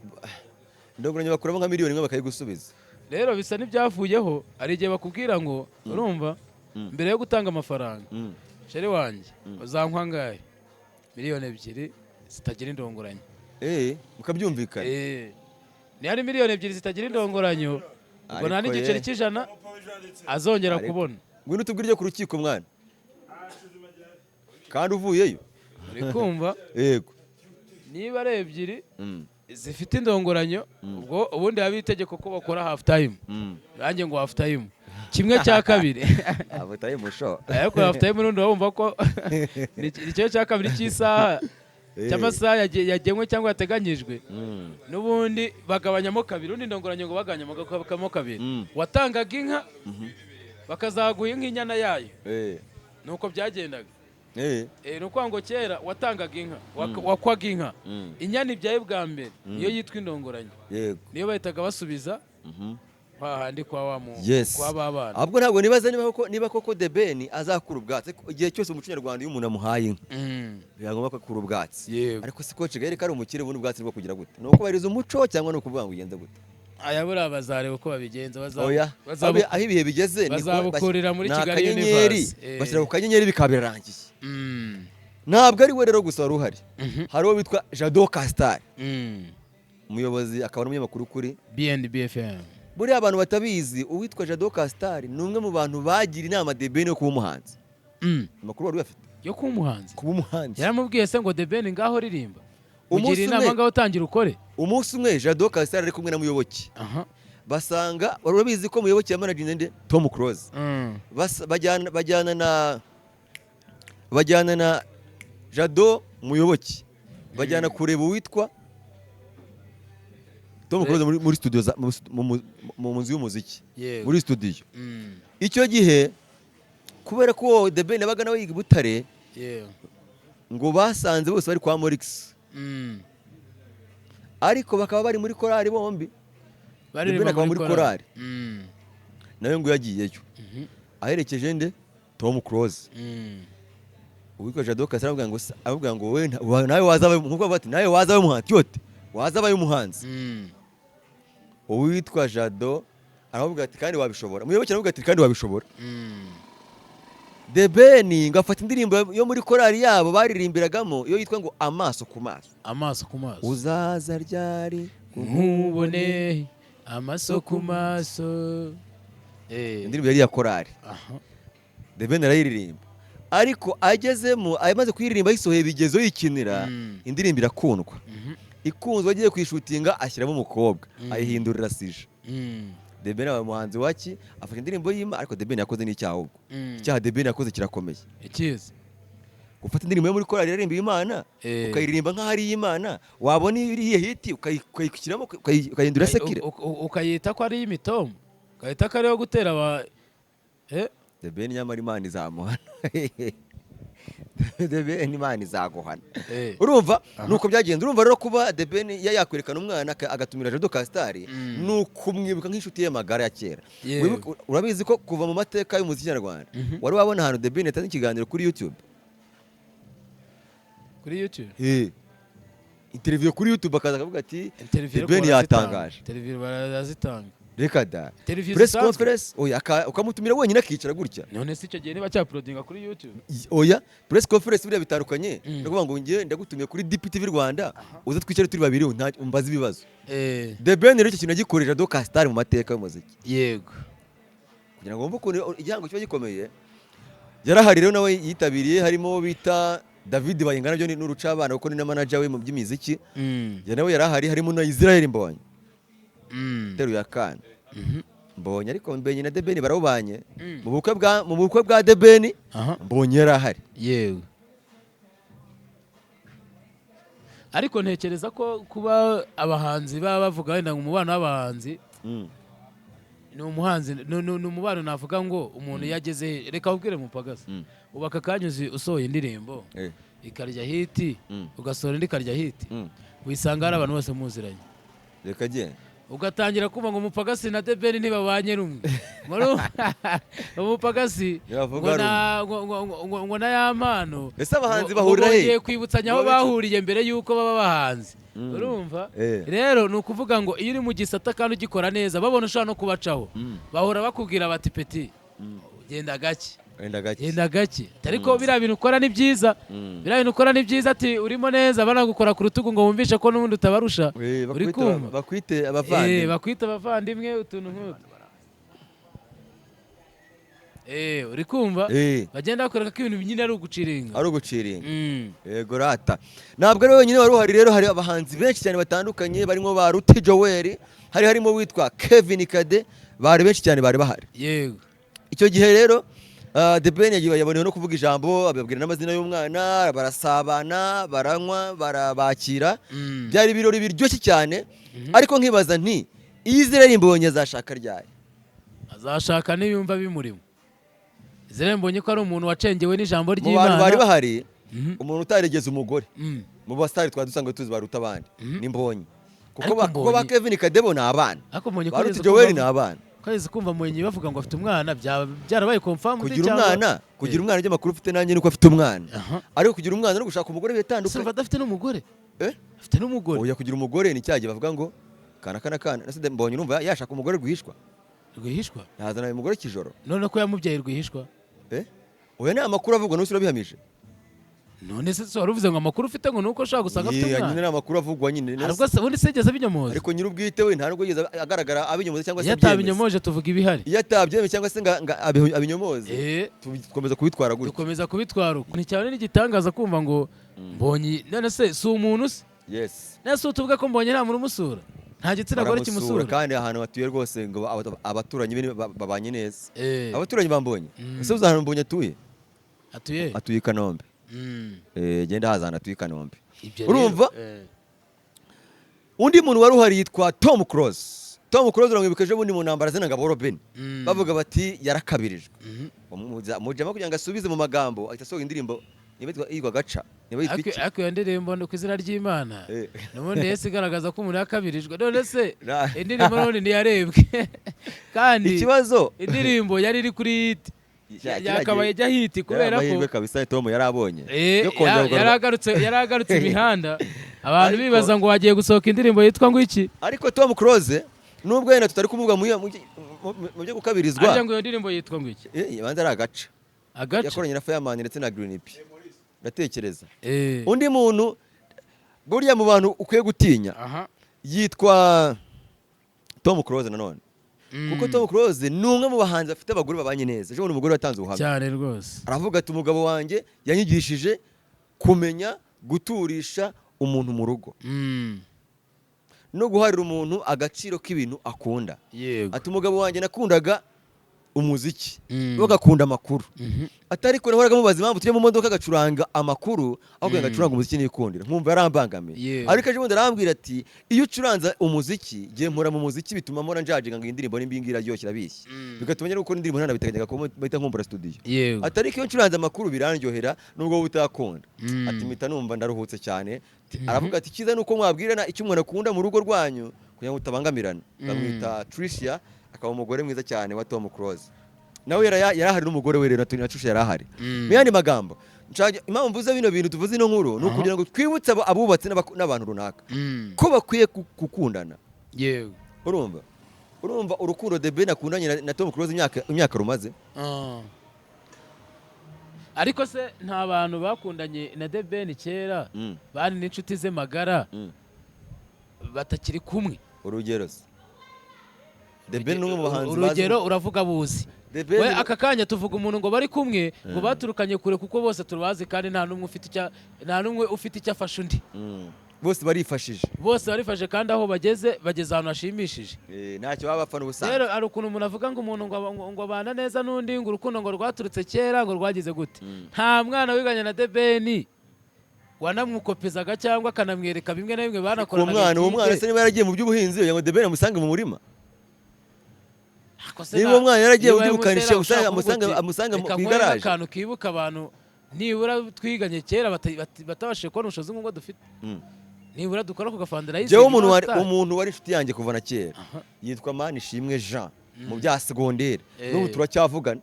bakuramo nka miliyoni 1 bakayigusubiza rero bisa n'ibyavuyeho ari igihe bakubwira ngo urumva mbere yo gutanga amafaranga sheri wanjye uzankwa ngahe miliyoni 2 zitagira indongoranyo mukabyumvikana ni hari miliyoni 2 zitagira indongoranyo ubwo nta n'igiceri cy'ijana azongera kubona ngwino tubwire ku rukiko mwana kandi uvuyeyo uri kumva yego niba ari 2 zifite indongoranyo ubwo ubundi haba itegeko ko bakora half time nanjye ngo half time kimwe cya kabiri half time sho ariko half time n'undi wumva ko icyo cya kabiri cy'isaha cy'amasaha yagenwe cyangwa yateganyijwe n'ubundi bagabanyamo kabiri undi ndongoranyo ngo bagabanyamo kabiri watangaga inka bakazaguha inka inyana yayo nuko byagendaga ni ukuvuga ngo kera watangaga inka wakwaga inka inyana ibyaye bwa mbere niyo yitwa indongoranyo niyo bahitaga basubiza hahandi kwa babana ahubwo ntabwo nibaza niba koko The Ben azakura ubwatsi igihe cyose umuco nyarwanda iyo umuntu amuhaye inka biragomba ko akura ubwatsi ariko si Coach Gael kari umukire ubundi ubwatsi bwo kugira gute nuko bariza umuco cyangwa no kuvuga ngo ugenze gute aya buriya bazareba uko babigenza aho ibihe bigeze bazabukurira muri Kigali Universe bashyira ku kanyenyeri bikaba birarangiye ntabwo ari we rero gusa wari uhari hari uwo witwa Jado Castar umuyobozi akaba n'umunyamakuru kuri BNB FM buriya abantu batabizi uwitwa Jado Castar ni umwe mu bantu bagira inama The Ben yo kuba umuhanzi amakuru wari uyafite yo kuba umuhanzi yaramubwiye se ngo The Ben ngaho ririmba ugira inama ngaho utangira ukore umunsi umwe Jado Castar ari kumwe na Muyoboke basanga urabizi ko Muyoboke yamanaging nde Tom Close bajyana na Jado Muyoboke bajyana kureba uwitwa Tom Close muri studio mu nzu y'umuziki muri studio icyo gihe kubera ko The Ben yabaga nawe yiga Butare ngo basanze bose bari kwa Morix ariko bakaba bari muri korali bombi The Ben akaba muri korali nawe ngo yagiyeyo aherekeje nde Tom Close uwitwa Jado Castar avuga ngo we nawe wazabaye nkuko bati nawe wazabaye umuhanzi yote wazabaye umuhanzi uwitwa Jado aravuga ati kandi wabishobora Muyoboke aravuga ati kandi wabishobora The Ben ngo afata indirimbo yo muri korali yabo baririmbiragamo iyo yitwa ngo amaso ku maso. Amaso ku maso. Uzaza ryari nkubone amaso ku maso. Indirimbo yari ya korali. The Ben arayiririmba. Ariko agezemo amaze kuyiririmba yisoheye bigezo yikinira indirimbo irakundwa. Ikunzwe agiye kwishutinga ashyiramo umukobwa ayihindurira sije. The Ben aba muhanzi waki afashe indirimbo y'Imana ariko The Ben yakoze n'icyaha ubwo. Icyaha The Ben yakoze kirakomeye. Ikizi Gufata indirimbo yo muri korali iririmba Imana ukayiririmba nkaho ari Imana wabona iriye hiti ukayikiramo ukayindura sekire ukayita ko ari imitomo ukayita ko ari yo gutera aba The Ben nyamara Imana izamuhana. The Ben Imana izaguhana. Urumva nuko byagenze. Urumva rero kuba The Ben yakwerekana umwana agatumira Jado Castari nukumwibuka nk'inshuti ye magara ya kera. Urabizi ko kuva mu mateka y'umuziki nyarwanda wari wabona ahantu The Ben yatanze ikiganiro kuri YouTube. Kuri YouTube? Interview kuri YouTube akaza akavuga ati The Ben yatangaje. Interview barazitanga. Reka da. Press conference oya ukamutumira wenyine akicara gutya. None se icyo gihe niba cyaprodinga kuri YouTube? Oya press conference biriya bitandukanye. Ndavuga ngo ngiye ndagutumiye kuri DPTV Rwanda uze twicare turi babiri umbaza ibibazo. The Ben rero icyo kintu agikoresha do Castar mu mateka y'umuziki. Yego. Kugira ngo wumve ukuntu igihango kiba gikomeye. Yarahari rero nawe yitabiriye harimo bita David Bayingana byo n'uruca abana kuko ni na manager we mu by'imiziki. Nawe yarahari harimo na Israel Mbonye. Teruye akana. Mbonye ariko Mbonye na The Ben barawubanye mu bukwe bwa The Ben Mbonye yarahari. Yewe. Ariko ntekereza ko kuba abahanzi baba bavuga wenda ngo umubano w'abahanzi ni umuhanzi ni umubano navuga ngo umuntu yageze reka ubwire Mupagasi ubaka kanyuzi usohoye indirimbo ikarya hiti ugasohora indi karya hiti wisanga hari abantu bose muziranye reka je ugatangira kuba ngo Mupagasi na The Ben ntibabanye rumwe Mupagasi ngo na ya mpano ese abahanzi bahurira he bagiye kwibutsanya aho bahuriye mbere yuko baba bahanzi urumva rero nukuvuga ngo iyo uri mu gisata kandi ugikora neza babona ushaka no kubacaho bahora bakubwira bati peti genda gake ariko biriya bintu ukora ni byiza ati urimo neza banagukora ku rutugu ngo wumvishe ko n'ubundi utabarusha uri kumva bakwite abavandimwe utuntu nk'utu uri kumva bagenda bakwereka ko ibintu nyine ari uguciringa yego rata ntabwo ari wenyine wari uhari rero hari abahanzi benshi cyane batandukanye barimo ba Ruti Joel harimo witwa Kevin Kade bari benshi cyane bari bahari yego icyo gihe rero The Ben yabonewe no kuvuga ijambo ababwira n'amazina y'umwana barasabana baranywa barabakira byari ibirori biryoshye cyane ariko nkibaza nti Israel Mbonye azashaka ryari azashaka n'ibimva bimurimo Israel Mbonye ko ari umuntu wacengewe n'ijambo ry'Imana mu bantu bari bahari umuntu utaregeza umugore mu basitari twadusanga tuzi baruta abandi ni Mbonye kuko ba Kevin Kadebo ni abana Ruti Joel ni abana kwezi kumva Mbonye bavuga ngo afite umwana byarabaye confirm kugira umwana by'amakuru ufite nanjye nuko afite umwana ariko kugira umwana no gushaka umugore bitandukanye Silva adafite n'umugore afite n'umugore oya kugira umugore ni cyagiye bavuga ngo kana nase Mbonye urumva yashaka umugore rwihishwa yazana umugore kijoro none ko yamubyaye rwihishwa oya ni amakuru avugwa n'usi urabihamije none se wari uvuze ngo amakuru ufite ngo nuko ushaka gusanga afite umwana nyine amakuru avugwa nyine ariko ubundi sigeze binyomoza ariko nyiri ubwite we ntabwo yigeze agaragara abinyomoza cyangwa se yatabinyomoje tuvuga ibihari yatabyeme cyangwa se abinyomoze tukomeza kubitwara gutyo dukomeza kubitwara uko ni cyane n'igitangaza kumva ngo Mbonye none se si umuntu se nese utuvuga ko Mbonye nta muntu umusura nta gitsina gore kimusura kandi ahantu batuye rwose ngo abaturanyi babanye neza abaturanyi bambonye ese uzi ahantu Mbonye atuye i Kanombe genda hazana atuye i Kanombe urumva undi muntu wari uhari yitwa Tom Close uramwibukeje bundi mu ntambara zina ngabo Robin bavuga bati yarakabirijwe mujama kugira ngo asubize mu magambo ahita asohoka indirimbo yitwa gaca ariko iyo ndirimbo ku izina ry'Imana n'ubundi yesi igaragaza ko umuntu yakabirijwe none se indirimbo none ntiyarebwe kandi ikibazo indirimbo yari iri kuri hiti yakabaye jya hiti kubera ko kabisa Tom yarabonye yaragarutse imihanda abantu bibaza ngo wagiye gusohoka indirimbo yitwa ngo iki ariko Tom Close nubwo yenda tutari kumuvuga mu byo gukabirizwa aje ngo iyo ndirimbo yitwa ngo iki banza ari agaca yakoranye na Fireman ndetse na Green P ndatekereza Eh. undi muntu burya mu bantu ukwiye gutinya Aha. yitwa Tom Close nanone kuko Tom Close ni umwe mu bahanzi bafite abagore babanye neza ejo umugore watanze ubuhamya cyane rwose aravuga ati umugabo wanjye yanyigishije kumenya guturisha umuntu mu rugo no guharira umuntu agaciro k'ibintu akunda yego ati umugabo wanjye nakundaga umuziki bagakunda amakuru atari ko nahoraga mubaza impamvu tujya mu modoka agacuranga amakuru aho kugira ngo acuranga umuziki n'ikundira nkumva yarambangamiye ariko ejo bundi arambwira ati iyo ucuranza umuziki giye mpora mu muziki bituma mpora njajinga ngo indirimbo nimbi iraryoshye irabishye bigatuma nyine gukora indirimbo ntanabiteganya ko bahita nkumbura studio atari ko iyo ncuranza amakuru birandyohera nubwo utakunda ati mpita numva ndaruhutse cyane aravuga ati cyiza nuko mwabwirana icyo umuntu akunda mu rugo rwanyu kugira ngo utabangamirana bamwita Tricia akaba umugore mwiza cyane wa Tom Close nawe yarahari n'umugore we rero na Tricia yarahari mu yandi magambo impamvu mvuze bino bintu tuvuze ino nkuru ni ukugira ngo twibutse abubatse n'abantu runaka ko bakwiye gukundana yego urumva urukundo The Ben akundanye na Tom Close imyaka rumaze ariko se nta bantu bakundanye na The Ben kera bari n'inshuti ze magara batakiri kumwe urugero se The Ben n'umwe mu bahanzi urugero uravuga buzi we aka kanya tuvuga umuntu ngo bari kumwe ngo baturukanye kure kuko bose turubazi kandi nta numwe ufite icyo afasha undi bose barifashije kandi aho bageze ahantu hashimishije ntacyo baba bapfa n'ubusanzwe rero ari ukuntu umuntu avuga ngo umuntu ngo abana neza n'undi ngo urukundo ngo rwaturutse kera ngo rwagize gute nta mwana wiganye na The Ben wanamwukopezaga cyangwa akanamwereka bimwe na bimwe banakoranaga uwo mwana se niba yaragiye mu by'ubuhinzi ngo The Ben amusange mu murima niba uwo mwana yaragiye mu by'ubukanishi amusanga ku igaraje akantu kibuka abantu nibura twiganye kera batabashije kubona ubushobozi nk'ubwo dufite nibura dukora ku gafandara jewe umuntu wari inshuti yanjye kuva na kera yitwa Manishimwe Jean mu bya segonderi n'ubu turacyavugana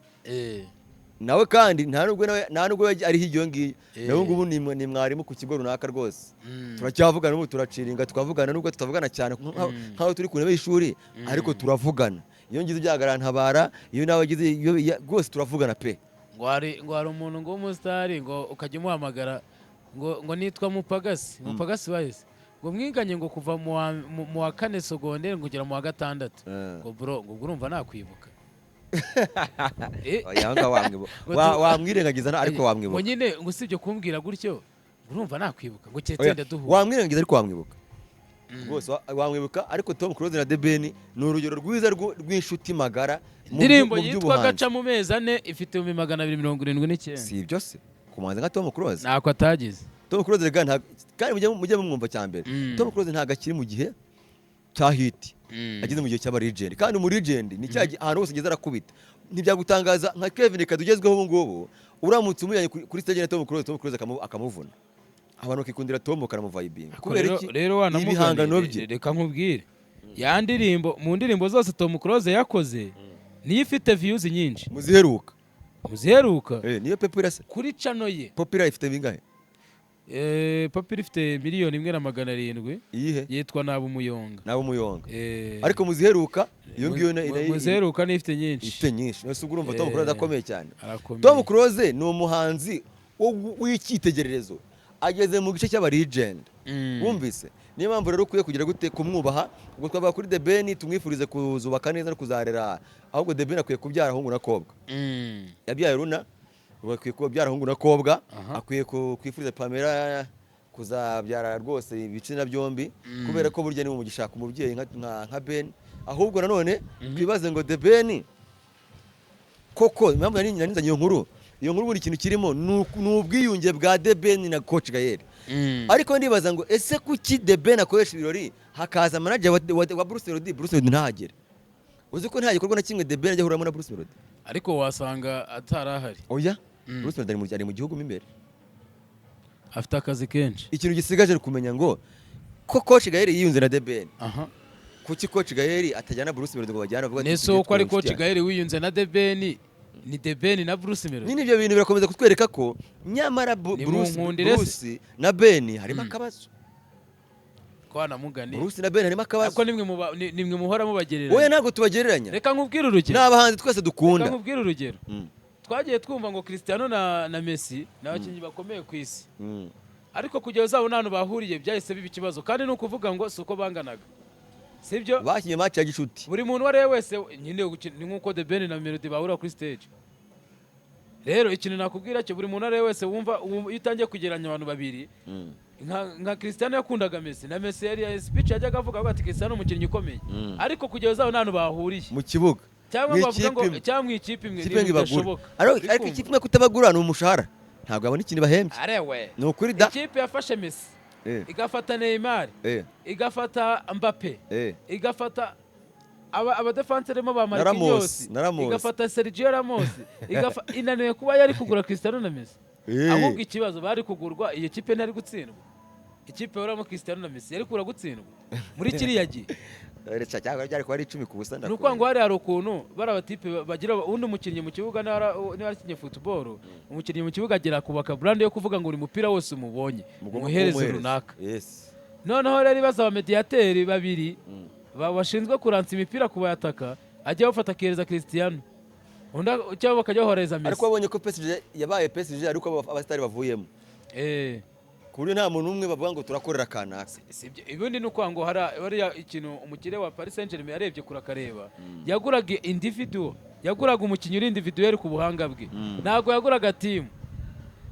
nawe kandi nta nubwo ari hirya ngiyo nawe ngubu ni mwarimu ku kigo runaka rwose turacyavugana n'ubu turaciringa tukavugana nubwo tutavugana cyane nk'aho turi ku ntebe y'ishuri ariko turavugana iyo ngize ibyagaranthabara iyo nawe agize rwose turavugana pe ngo hari umuntu ngo w'umusitari ngo ukajya umuhamagara ngo nitwa Mupagasi wahise ngo mwiganye ngo kuva mu wa 4 segonderi ngo ugera mu wa 6 ngo bro ngo urumva nakwibuka wamwirengagiza ariko wamwibuka ngo nyine ngo usibye kumbwira gutyo urumva nakwibuka ngo cyetse duhuye wamwirengagiza ariko wamwibuka rwose wamwibuka ariko Tom Close na The Ben ni urugero rwiza rw'inshuti magara indirimbo yitwa gaca mu mezi 4 ifite 279 si ibyo se kumanza nka Tom Close ntako atagize Tom Close kandi mujye mumwumva cyambere Tom Close ntago akiri mu gihe cya hit ageze mu gihe cy'aba legend kandi mu legend ni cyaje ahantu hose ageze arakubita ntibyagutangaza nka Kevin kadugezweho ubu ngubu uramutse umujyanye kuri stage na Tom Close akamuvuna abantu bakikundira Tom karamuvibinga kubera iki rero ibihangano bye reka nkubwire ya ndirimbo mu ndirimbo zose Tom Close yakoze niyo ifite views nyinshi muziheruka niyo Popira se kuri channel ye Popira ifite bingahe Popira ifite 1,700,000 iyihe yitwa Nabo Umuyonga ariko muziheruka iyo ngiyo muziheruka ni ifite nyinshi nose urumva Tom Close akomeye cyane Tom Close ni umuhanzi w'icyitegererezo ageze mu gice cy'aba legend wumvise niyo mpamvu rero ukwiye kugira gute kumwubaha ubwo twavuga kuri The Ben tumwifurize kuzubaka neza no kuzarera ahubwo The Ben akwiye kubyara ahungu na kobwa yabyaye Runa akwiye kubyara ahungu na kobwa akwiye kwifuriza Pamela kuzabyara rwose ibicina byombi kubera ko burya ni mu gishaka umubyeyi nka Ben ahubwo nanone twibaze ngo The Ben koko impamvu naninzanye iyo nkuru buri kintu kirimo ni ubwiyunge bwa The Ben na Coach Gael ariko ndibaza ngo ese kuki The Ben akoresha ibirori hakaza manager wa Bruce Melody ntahagere uzi ko nta gikorwa na kimwe The Ben ajya ahuramo na Bruce Melody ariko wasanga atarahari oya Bruce Melody ari mu gihugu imbere afite akazi kenshi ikintu gisigaje kumenya ngo ko Coach Gael yiyunze na The Ben kuki Coach Gael atajyana Bruce Melody ngo bajyana avuga ati ko ari Coach Gael wiyunze na The Ben ni The Ben na Bruce Melody n'ibyo bintu birakomeza kutwereka ko nyamara Bruce na Ben harimo akabazo ko namugani Bruce na Ben harimo akabazo ko nimwe muhora mubagereranya oya ntago tubagereranya reka nkubwire urugero n'abahanzi twese dukunda reka nkubwire urugero twagiye twumva ngo Cristiano na Messi ni abakinnyi bakomeye ku isi ariko kugeza zabo nta bahuriye byahise biba ikibazo kandi ni ukuvuga ngo si uko banganaga sibyo bakinnye match ya gishuti buri muntu wari wese nyine ni nk'uko The Ben na Melody bahura kuri stage rero ikintu nakubwira cyo buri muntu wari wese wumva iyo utangiye kugeranya abantu babiri nka Cristiano yakundaga Messi na Messi yari speech yajyaga avuga ati Cristiano umukinnyi ukomeye ariko kugeza zabo nta bahuriye mu kibuga cyangwa bavuga ngo cyangwa ikipe imwe ntibishoboka ariko ikipe imwe kutabagura ni umushahara ntabwo abona ikintu bahembye arewe ni ukuri da ikipe yafashe Messi igafata Neymar igafata Mbappe igafata abadefansiremo ba Marquinhos igafata Sergio Ramos inaniwe kuba yari kugura Cristiano na Messi ahubwo ikibazo bari kugurwa iyo kipe ntari gutsindwa ikipe yoramo Cristiano na Messi yari kura gutsindwa muri kiriya gihe Recha cyangwa byari kuba ari 10 ku busa nuko ngo hari ukuntu bari abatipe bagira undi mukinnyi mu kibuga niba akinye football umukinnyi mu kibuga agira kubaka brand yo kuvuga ngo uri mupira wose umubonye umuhereze runaka noneho rero bazaba mediateri babiri bashinzwe kuransa imipira kubayataka ajya bafata kereza Cristiano unda cyangwa bakajya bahoreza Messi ariko babonye ko PSG yabaye PSG ariko abastari bavuyemo kuri nta muntu umwe bavuga ngo turakorera kanaka sibyo ibundi nuko ngo hari ikintu umukire wa Paris Saint-Germain yarebye kurakareba yaguraga individual yaguraga umukinnyi uri individuel ku buhanga bwe ntago yaguraga team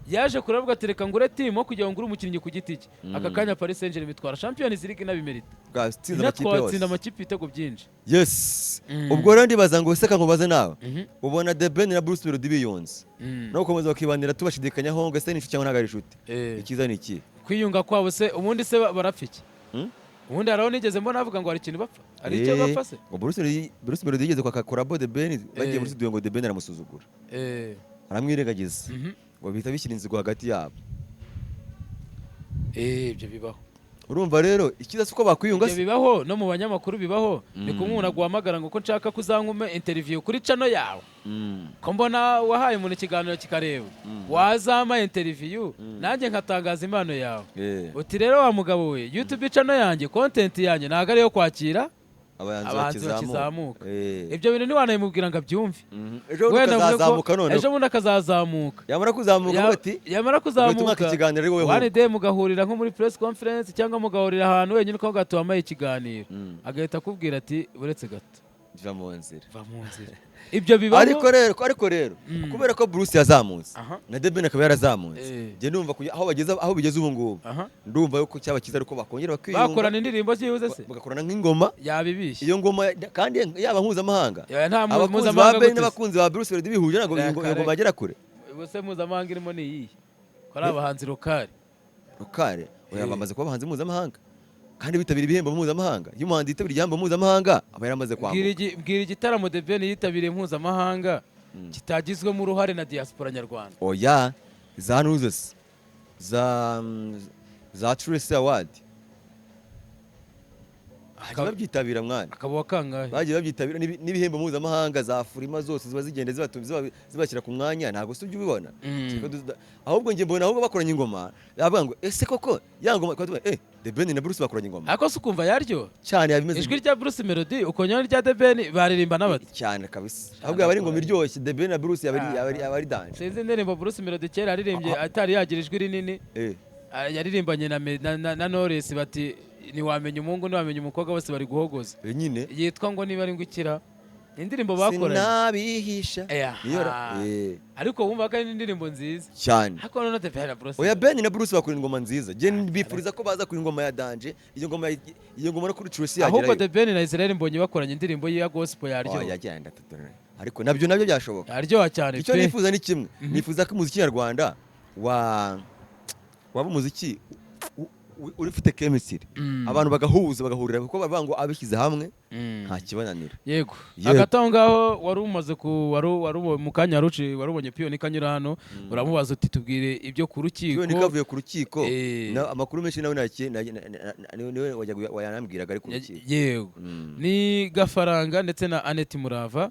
yaje kuravuga ati reka ngure team kugira ngo ngure umukinnyi ku giti cye aka kanya Paris Saint-Germain bitwara Champions League nabimerita twatsinda amakipe ibitego byinshi yes ubwo rero ndibaza ngo seka nkubaze nawe ubona The Ben na Bruce Melody biyonze no gukomeza bakibanira tubashidikanyaho ngo ese ni cyangwa ntago ari inshuti ikiza ni iki kwiyunga kwabo se ubundi se barapfiki ubundi haraho nigeze mbona avuga ngo hari ikintu bapfa ari icyo bapfa se ngo Bruce Melody yigeze kwa collabo The Ben bagiye muri studio ngo The Ben aramusuzugura aramwirengagiza ngo bita bishyira inzigo hagati yabo ibyo bibaho urumva rero ikiza suko bakwiyunga se bibaho no mu banyamakuru bibaho ni kumuna guhamagara ngo ko nshaka kuzankume interview kuri channel yawe ko mbona wahaye umuntu ikiganiro kikareba wazama interview nanjye nkatangaza impano yawe uti rero wa mugabo we YouTube channel yanjye content yanjye naga ariyo kwakira abahanzi bakizamuka ibyo bintu ntiwanayimubwira ngo abyumve ejo bundi akazazamuka yamara kuzamuka wani de mugahurira nko muri press conference cyangwa mugahurira ahantu wenyine uko gato wambaye ikiganiro agahita akubwira ati uretse gato va mu nzira ibyo bibaho ariko rero kubera ko Bruce yazamutse na The Ben akaba yarazamutse je ndumva aho bigeze ubu ngubu ndumva yuko cyaba kiza ariko bakongera bakiyunga bakorana indirimbo zihuze se bagakorana nk'ingoma yabibishe iyo ngoma kandi yaba mpuzamahanga nta mpuzamahanga n'abakunzi ba Bruce Melody bihuje ntabwo ingoma agera kure ubuse mpuzamahanga irimo ni iyi ko ari abahanzi lokale oya bamaze kuba abahanzi mpuzamahanga kandi bitabira ibihembo mpuzamahanga iyo umuhanzi yitabira igihembo mpuzamahanga aba yaramaze kwambuka bwira igitaramo The Ben yitabiriye mpuzamahanga kitagizwemo uruhare na diaspora nyarwanda oya za nuzes za Trace Award bagiye babyitabira mwana akaba wakangahe bagiye babyitabira n'ibihembo mpuzamahanga za Furima zose ziba zigenda zibashyira ku mwanya ntabwo se ujya ubibona ahubwo njye mbona ahubwo bakoranye ingoma yavuga ngo ese koko ya ngoma The Ben na Bruce bakoranye ingoma ariko se ukumva yaryo cyane yabimeze ijwi rya Bruce Melody ukonyana rya The Ben baririmba n'abati cyane kabisa ahubwo yaba ari ingoma iryoshye The Ben na Bruce yaba ari dance sinzi indirimbo Bruce Melody kera yaririmbye atari yagira ijwi rinini yaririmbanye na Knowless bati niwamenya umuhungu niwamenya umukobwa bose bari guhogoza nyine yitwa ngo niba ari ngukira indirimbo bakoranye sinabihisha ariko wumva ko ari indirimbo nziza cyane ariko none The Ben na Bruce oya Ben na Bruce bakora ingoma nziza je bifuriza ko baza kuri ingoma ya Danje iyo ngoma no kuri Tracy yagira ahubwo The Ben na Israel mbonye bakoranye indirimbo ya gospel yaryo yagenda ariko nabyo byashoboka yaryo cyane icyo nifuza ni kimwe nifuza ko umuziki nyarwanda waba umuziki urifite chemistry abantu bagahurira kuko bavuga ngo abishyize hamwe nta kibananira yego agatongo ngaho wari umaze wari mu kanya warubonye Pion kanyura hano uramubaza uti tubwire ibyo ku rukiko Pion kavuye ku rukiko amakuru menshi nawe niwe wayanambwiraga ari ku rukiko yego ni Gafaranga ndetse na Annette Murava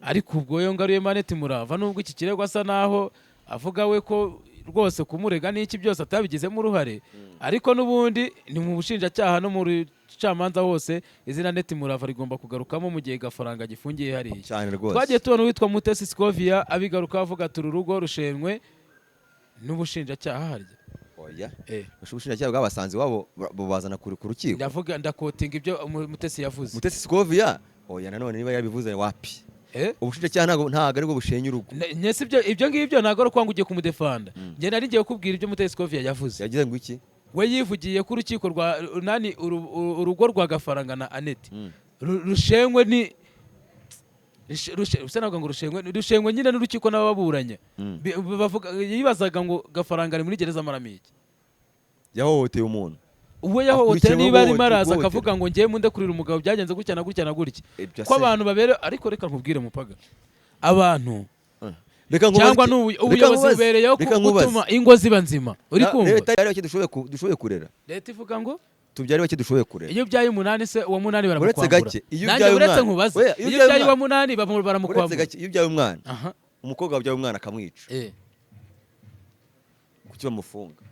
ariko ubwo yo ngaruye Annette Murava nubwo iki kirego asa naho avuga we ko rwose kumurega n'iki byose atabigizemo uruhare ariko n'ubundi ni mu bushinjacyaha no mu bucamanza hose izina Annette Murava rigomba kugarukamo mu gihe Gafaranga gifungiye hariya. cyane rwose. Twagiye tubona uwitwa Mutesi Scovia abigaruka avuga ati uru rugo rushenwe n'ubushinjacyaha harya. Oya. Ubushinjacyaha bwabasanze wabo bubazana ku rukiko. Ndakotinga ibyo Mutesi yavuze. Mutesi Scovia oya nanone niba yabivuze wapi? Ubushinjacyaha ntago aribwo bushenya urugo. Nyese ibyo ngibyo ntago ari kwanga ugiye kumudefanda. Nge nari ngiye kubwira ibyo Mutesi Scovia yavuze. Yagize ngo iki? We yivugiye ku rukiko rwa nani urugo rwa Gafaranga na Annette. Rushenywe ni usanavuga ngo rushenywe nyine n'urukiko n'ababuranye. Bavuga yibazaga ngo Gafaranga ari muri gereza maramiki. Yahohoteye umuntu. Uwo yahohoteye niba ari maraza akavuga ngo ngiye munde kurira umugabo byagenze gutya na gutya na gutya. Ko abantu babere ariko reka nkubwire mupaga. Abantu cyangwa ubuyobozi bubereyeho gutuma ingo ziba nzima. Uri kumva? Leta yari bake dushoboye kurera. Leta ivuga ngo tubyari bake dushoboye kurera. Iyo byaye 8 se uwo 8 baramukwambura. Uretse gake iyo byaye umwana. Iyo byaye uwo 8 baramukwambura. Uretse gake iyo byaye umwana. Umukobwa wabyaye umwana akamwica. Kuki bamufunga?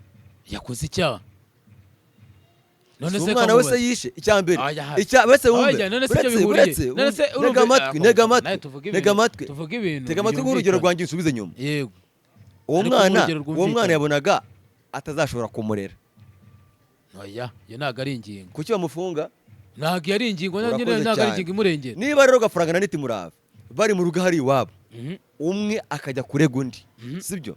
Yakoze icyaha. None se umwana wese yishe icyambere wese wumve nega amatwi urugero rwanjye usubize nyuma. Yego uwo mwana yabonaga atazashobora kumurera. Oya yo naga ari ingingo. Kuki bamufunga? Naga yari ingingo nyine naga ari ingingo imurengera. Niba rero Gafaranga na Annette Murava bari mu rugo hari iwabo umwe akajya kurega undi sibyo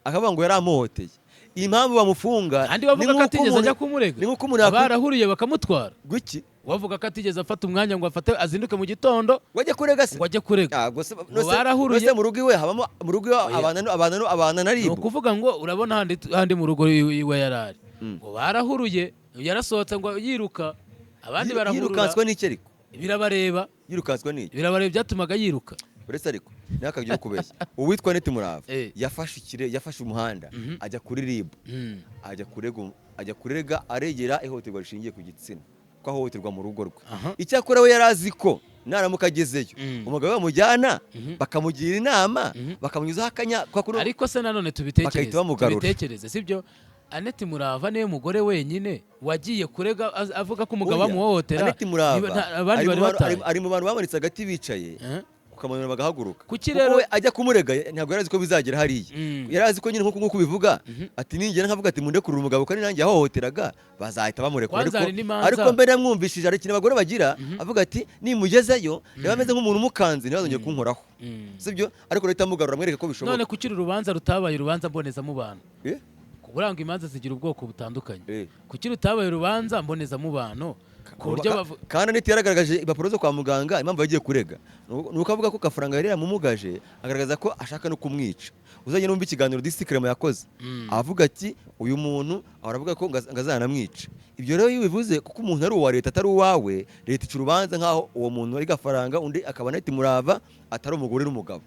akavuga ngo yaramuhoteye impamvu bamufunga andi bavuga ko atigeze ajya kumurega ni nko umuntu barahuriye bakamutwara guki wavuga ko atigeze afata umwanya ngo afate azinduke mu gitondo wajya kurega se wajya kurega barahuriye mu rugo iwe habamo mu rugo abana nari ukuvuga ngo urabona handi mu rugo iwe yarari ngo barahuruye yarasohotse ngo yiruka abandi barahurura yirukanswa n'iki ariko birabareba yirukanswa n'iki birabareba byatumaga yiruka uretse ariko nakagira kubeshya uwitwa Annette Murava yafashe umuhanda ajya kuri RIB ajya kurega aregera ihohoterwa rishingiye ku gitsina ko ahohoterwa mu rugo rwe. Icyakora we yarazi ko naramuka agezeyo umugabo bamujyana bakamugira inama bakamunyuzaho akanya ariko se nanone tubitekereze sibyo. Annette Murava niwe mugore wenyine wagiye kurega avuga ko umugabo amuhohotera. Annette Murava ari mu bantu bamanitse agati bicaye ukamanura bagahaguruka kuko we ajya kumurega ntabwo yarazi ko bizagera hariya. Yarazi ko nyine nkuko bivuga ati ningera nkavuga ati munde kurura umugabo kandi nanjye yahohoteraga bazahita bamurekura ariko mbere yamwumvishije ari kintu abagore bagira avuga ati nimugezeyo yabameze nk'umuntu umukanzi ntibazongeye kunkoraho sibyo ariko leta mugarura mwereke ko bishoboka. None kuki urubanza rutabaye urubanza mboneza mubano buranga imanza zigira ubwoko butandukanye kuki rutabaye urubanza mboneza mubano kandi Annette yaragaragaje impapuro zo kwa muganga impamvu yagiye kurega nuko avuga ko Gafaranga yari yamumugaje agaragaza ko ashaka no kumwica. Uzanye numva ikiganiro District yakoze avuga ati uyu muntu aravuga ko ngazanamwica. Ibyo rero bivuze kuko umuntu ari uwa leta atari uwawe leta ica urubanza nkaho uwo muntu ari Gafaranga undi akaba Annette Murava atari umugore n'umugabo.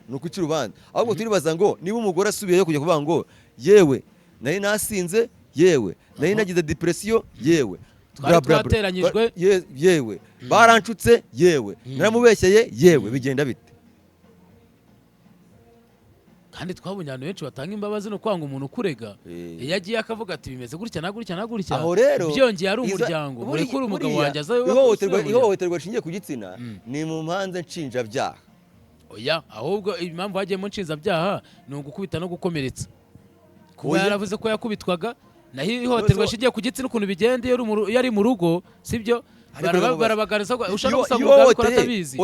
Nuko ica urubanza ahubwo turibaza ngo niba umugore asubiyeyo kujya kuvuga ngo yewe nari nasinze yewe nari nagize depression yewe twateranyijwe yewe baranshutse yewe naramubeshyeye yewe bigenda bite kandi twabonye abantu benshi batanga imbabazi no kwanga umuntu kurega iyo agiye akavuga ati bimeze gutya na gutya na gutya byongeye ari umuryango murekure umugabo wanjye ihohoterwa rishingiye ku gitsina ni mu manza nshinjabyaha. Oya ahubwo impamvu hagiyemo nshinjabyaha ni ugukubita no gukomeretsa kuba yaravuze ko yakubitwaga naho ihohoterwa rishingiye ku gitsina ukuntu bigenda iyo ari mu rugo sibyo barabagaragaza ushaka gusaba umugabo ko atabizi.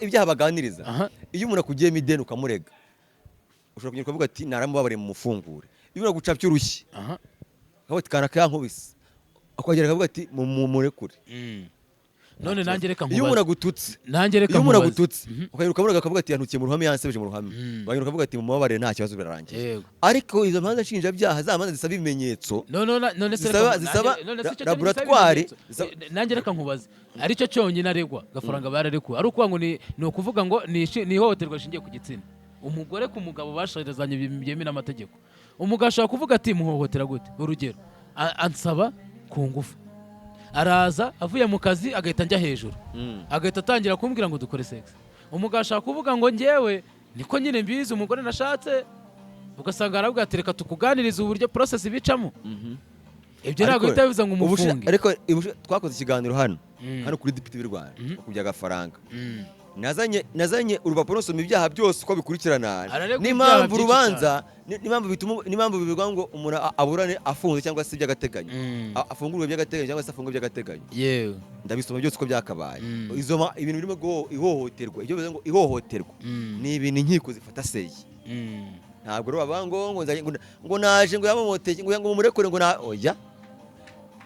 Ibyaha baganiriza iyo umuntu akugiyemo ideni ukamurega ushobora kugenda ukavuga ati naramubabariye mu mufungure iyo umuntu agucapye urushyi akavuga ati kana kankubise akongera akavuga ati mumurekure. None nanjye reka nkubaze iyo umuntu agututse ukayiruka muraga akavuga ati yantukiye mu ruhame yansebeje mu ruhame bagenda ukavuga ati mumubabarire nta kibazo birarangiye. Ariko izo manza nshinjabyaha za manza zisaba ibimenyetso zisaba laboratoire nanjye reka nkubaze aricyo cyonyine aregwa Gafaranga bararekuwe ari ukuvuga ngo ni ukuvuga ngo ni ihohoterwa rishingiye ku gitsina. Umugore ku mugabo basharizanye byemewe n'amategeko umugabo ashobora kuvuga ati muhohotera gute urugero ansaba ku ngufu araza avuye mu kazi agahita njya hejuru agahita atangira kumbwira ngo dukore sex. Umugabo ashaka kuvuga ngo njyewe niko nyine mbizi umugore nashatse ugasanga aravuga ati reka tukuganirize uburyo process bicamo ibyo ntabwo bihita bivuze ngo umufunge. Ariko twakoze ikiganiro hano kuri Depite y'u Rwanda ku by'agafaranga. Nazanye urupapuro nsoma ibyaha byose uko bikurikirana n'impamvu urubanza n'impamvu bivuga ngo umuntu aburane afunze cyangwa se by'agateganyo, afungurwe by'agateganyo cyangwa se afungwe by'agateganyo. yewe ndabisoma byose uko byakabaye. Ibintu birimo ihohoterwa, ibyo bivuze ngo ihohoterwa ni ibintu inkiko zifata seyi. Ntabwo rero bavuga ngo naje ngo yamumoteke ngo mumurekure ngo oya,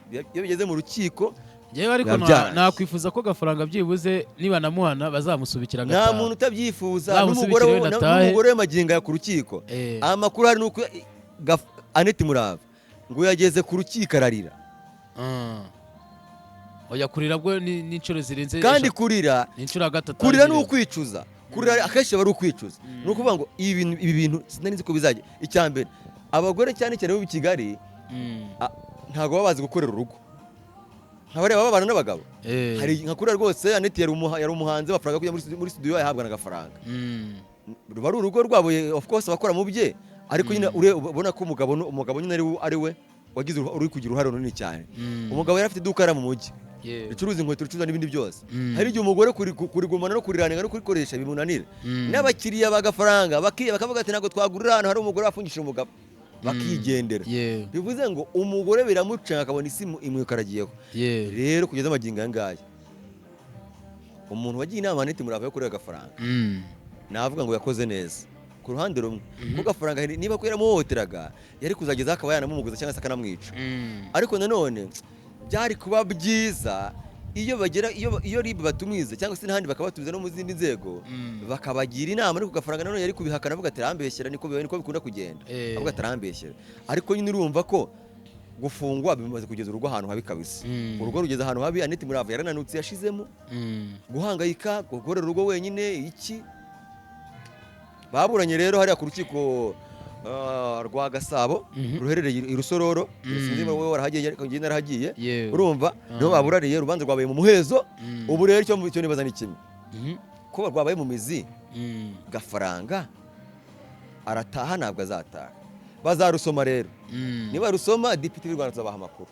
iyo bigeze mu rukiko. Yewe ariko nakwifuza ko gafaranga byibuze niba namuhana bazamusubikira gataha. Nta muntu utabyifuza, n'umugore we magingo ya ku rukiko. Amakuru hari nuko Annette Murava ngo yageze ku rukiko ararira. Oya kurira bwo n'inshuro zirenze. Kandi kurira n'inshuro gatatu. Kurira ni ukwicuza. Kurira akenshi bari ukwicuza. Ni ukuvuga ngo ibi bintu sinari nzi ko bizajya. Icyambere abagore cyane cyane bo i Kigali ntago baba bazi gukorera urugo. Ntabare baba babana n'abagabo. Hari nka kurira rwose Annette yari umuhanzi bafaranga kujya muri studio yahabwa n'agafaranga. Bari urugo rwabo of course bakora mu bye, ariko nyine ubona ko umugabo nyine ari we wagize uri kugira uruhare runini cyane. Umugabo yari afite iduka mu mujyi. Ricuruza inkweto, ricuruza n'ibindi byose. Hari igihe umugore kurigumana no kuriranira no kurikoresha bimunanira. N'abakiriya bagafaranga bakavuga ati ntabwo twagurira hano hari umugore wafungishije umugabo. Bakigendera. Bivuze ngo umugore biramucanga akabona isi imwikaragiyeho. Rero kugeza amagingo angaya umuntu wagiye inama Annette Murava yo kurega agafaranga navuga ngo yakoze neza ku ruhande rumwe, kuko gafaranga niba ko yaramuhoteraga yari kuzageza akaba yanamumuguza cyangwa se akanamwica. Ariko nanone byari kuba byiza iyo RIB batumiza cyangwa se n'ahandi bakabatumiza no mu zindi nzego bakabagira inama, ariko gafaranga nanone yari kubihakana avuga ati arambeshyera, niko bikunda kugenda, avuga ati arambeshyera. Ariko nyine urumva ko gufungwa bimaze kugeza urugo ahantu habi kabisa. Urugo rugeze ahantu habi. Annette Murava yarananutse, yashizemo guhangayika, gukorera urugo wenyine iki. Baburanye rero hariya ku rukiko rwa Gasabo ruherereye i Rusororo. Sinzi wowe warahagiye ariko njye narahagiye. Urumva niho baburariye, urubanza rwabaye mu muhezo. Ubu rero icyo nibaza ni kimwe, ko rwabaye mu mizi gafaranga arataha ntabwo azataha. Bazarusoma rero, niba rusoma Depite y'u Rwanda tuzabaha amakuru.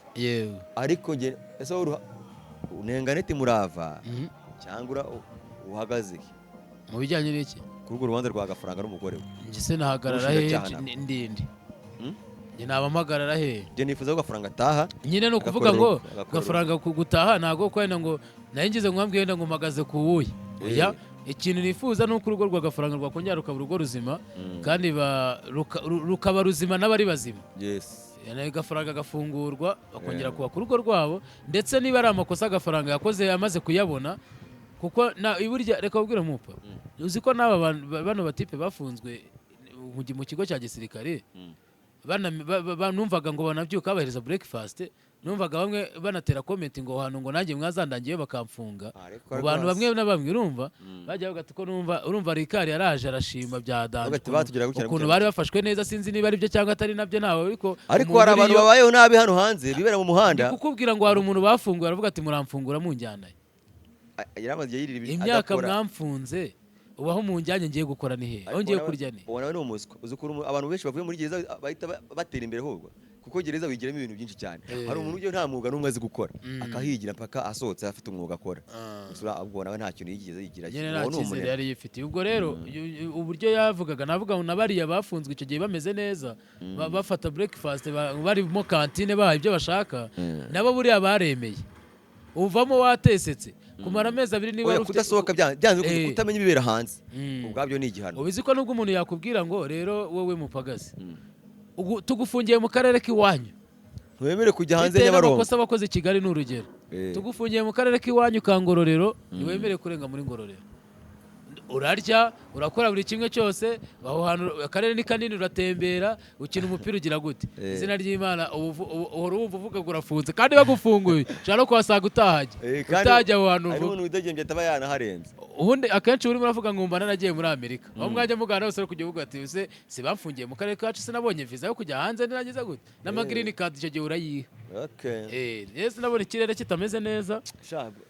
Ariko nge ese unenga Annette Murava cyangwa uhagaze mu bijyanye n'iki kuri urwo rubanza rwa gafaranga n'umugore we? Nge se nahagarara he ndindi nge nabampagarara he? Nge nifuza ko gafaranga ataha. Nyine no kuvuga ngo gafaranga gutaha ntago kwenda ngo naringize ngo mwambwiye ngo mpagaze ku wuye. Oya, ikintu nifuza nuko urugo rwa gafaranga rwakongera rukaba urugo ruzima, kandi rukaba ruzima n'abari bazima. Gafaranga gafungurwa bakongera kuba ku rugo rwabo, ndetse niba ari amakosa gafaranga yakoze yamaze kuyabona, kuko iburya reka ubwire mupa uzi ko n'aba bano batipe bafunzwe mu kigo cya gisirikare numvaga ngo banabyuka bahereza breakfast, numvaga bamwe banatera comment ngo hano ngo nanjye mwazandangiye bakamfunga. Mu bantu bamwe na bamwe urumva bajya bagati ko urumva Rikari yaraje arashima bya danje ukuntu bari bafashwe neza. Sinzi niba ari byo cyangwa atari nabyo nawe, ariko hari abantu babayeho nabi hano hanze bibera mu muhanda. Kukubwira ngo hari umuntu bafunguye aravuga ati muramfungura munjyanaye imyaka mwamfunze ubaho mu njyanye ngiye gukora ni he? Aho ngiye kurya ni ubona ni umuswa. Uzi ko abantu benshi bavuye muri gereza bahita batera imbere ahubwo, kuko gereza wigiramo ibintu byinshi cyane. Hari umuntu ujye nta mwuga n'umwe azi gukora akahigira mpaka asohotse afite umwuga akora, ubwo nawe nta kintu yigeze yigira. Nta cyizere yari yifitiye. Ubwo rero uburyo yavugaga navuga ngo nabariya bafunzwe icyo gihe bameze neza, bafata breakfast, barimo kantine baha ibyo bashaka, nabo buriya baremeye. Uvamo watesetse kumara amezi 2 niba ufite kudasohoka byanze kutamenya ibibera hanze, ubwabyo ni igihano. Ubizi ko nubwo umuntu yakubwira ngo rero wowe mupagaze tugufungiye mu karere k'iwanyu, ntiwemere kujya hanze Nyabarongo. Amakosa bakoze Kigali n'urugero, tugufungiye mu karere k'iwanyu ka Ngororero, ntiwemere kurenga muri Ngororero. Urarya, urakora buri kimwe cyose, aho hantu akarere ni kanini, uratembera, ukina umupira ugira gute. Izina ry'Imana uhora wumva uvuga ngo urafunze, kandi bagufunguye cyane ko wasaga utajya aho hantu. Hari umuntu udegembye ataba yanaharenze. Ubundi akenshi urimo uravuga ngo mbana nagiye muri Amerika, aho mwajya mugana hose ku gihugu ati se bamfungiye mu karere kacu, sinabonye visa yo kujya hanze niragize gute n'ama green card icyo gihe urayiha. Yes, nabona ikirere kitameze neza.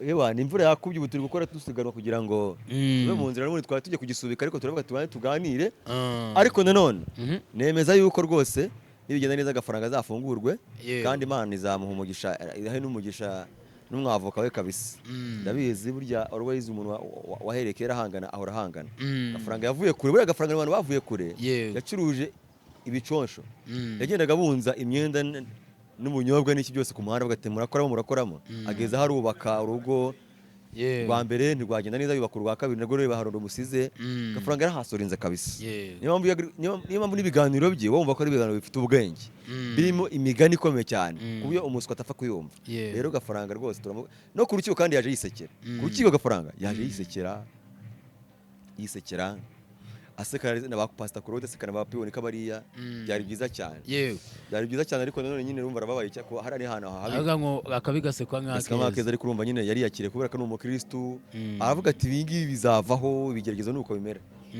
Yewe imvura yakubye, ubu turi gukora dusiganwa kugira ngo tube mu nzira n'ubundi twari tujye kugisubika, ariko turavuga tuganire. Ariko nanone nemeza yuko rwose nibigenda neza agafaranga azafungurwe Yewe. kandi Imana izamuha umugisha idahe n'umugisha n'umwavoka we kabisa ndabizi burya always umuntu wahereye kera ahangana ahora ahangana agafaranga yavuye kure buriya agafaranga abantu bavuye kure Yewe. yacuruje ibiconsho yagendaga bunza imyenda n'ubunyobwa n'iki byose ku muhanda bagatemura murakoramo ageza harubaka urugo rwa mbere ntirwagenda neza yubaka urwa kabiri narwo reba haroro musize agafaranga yarahasorinze kabisa niyo mpamvu n'ibiganiro bye wumva ko ari ibiganiro bifite ubwenge birimo imigani ikomeye cyane ku buryo umuswa atapfa kuyumva rero gafaranga rwose no ku rukiko kandi yaje yisekera ku rukiko gafaranga yaje yisekera aseka na ba Pastor Claude aseka na ba Piyoni kabariya byari byiza cyane byari byiza cyane ariko nanone nyine urumva arababaye cyako hari hano habi aga ngo akabigasekwa nk'akeza ariko urumva nyine yari yakire kubera ko n'umukristo aravuga ati ibingibi bizavaho ibigeragezo nuko bimera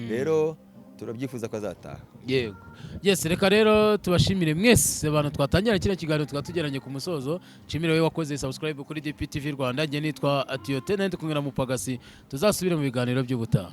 rero turabyifuza ko azataha yego yes reka rero tubashimire mwese abantu twatangira kino kiganiro twatugeranye ku musozo nshimire we wakoze subscribe kuri DPTV Rwanda nge nitwa Atiote nandi kumwe na Mupagasi tuzasubire mu biganiro by'ubutaha.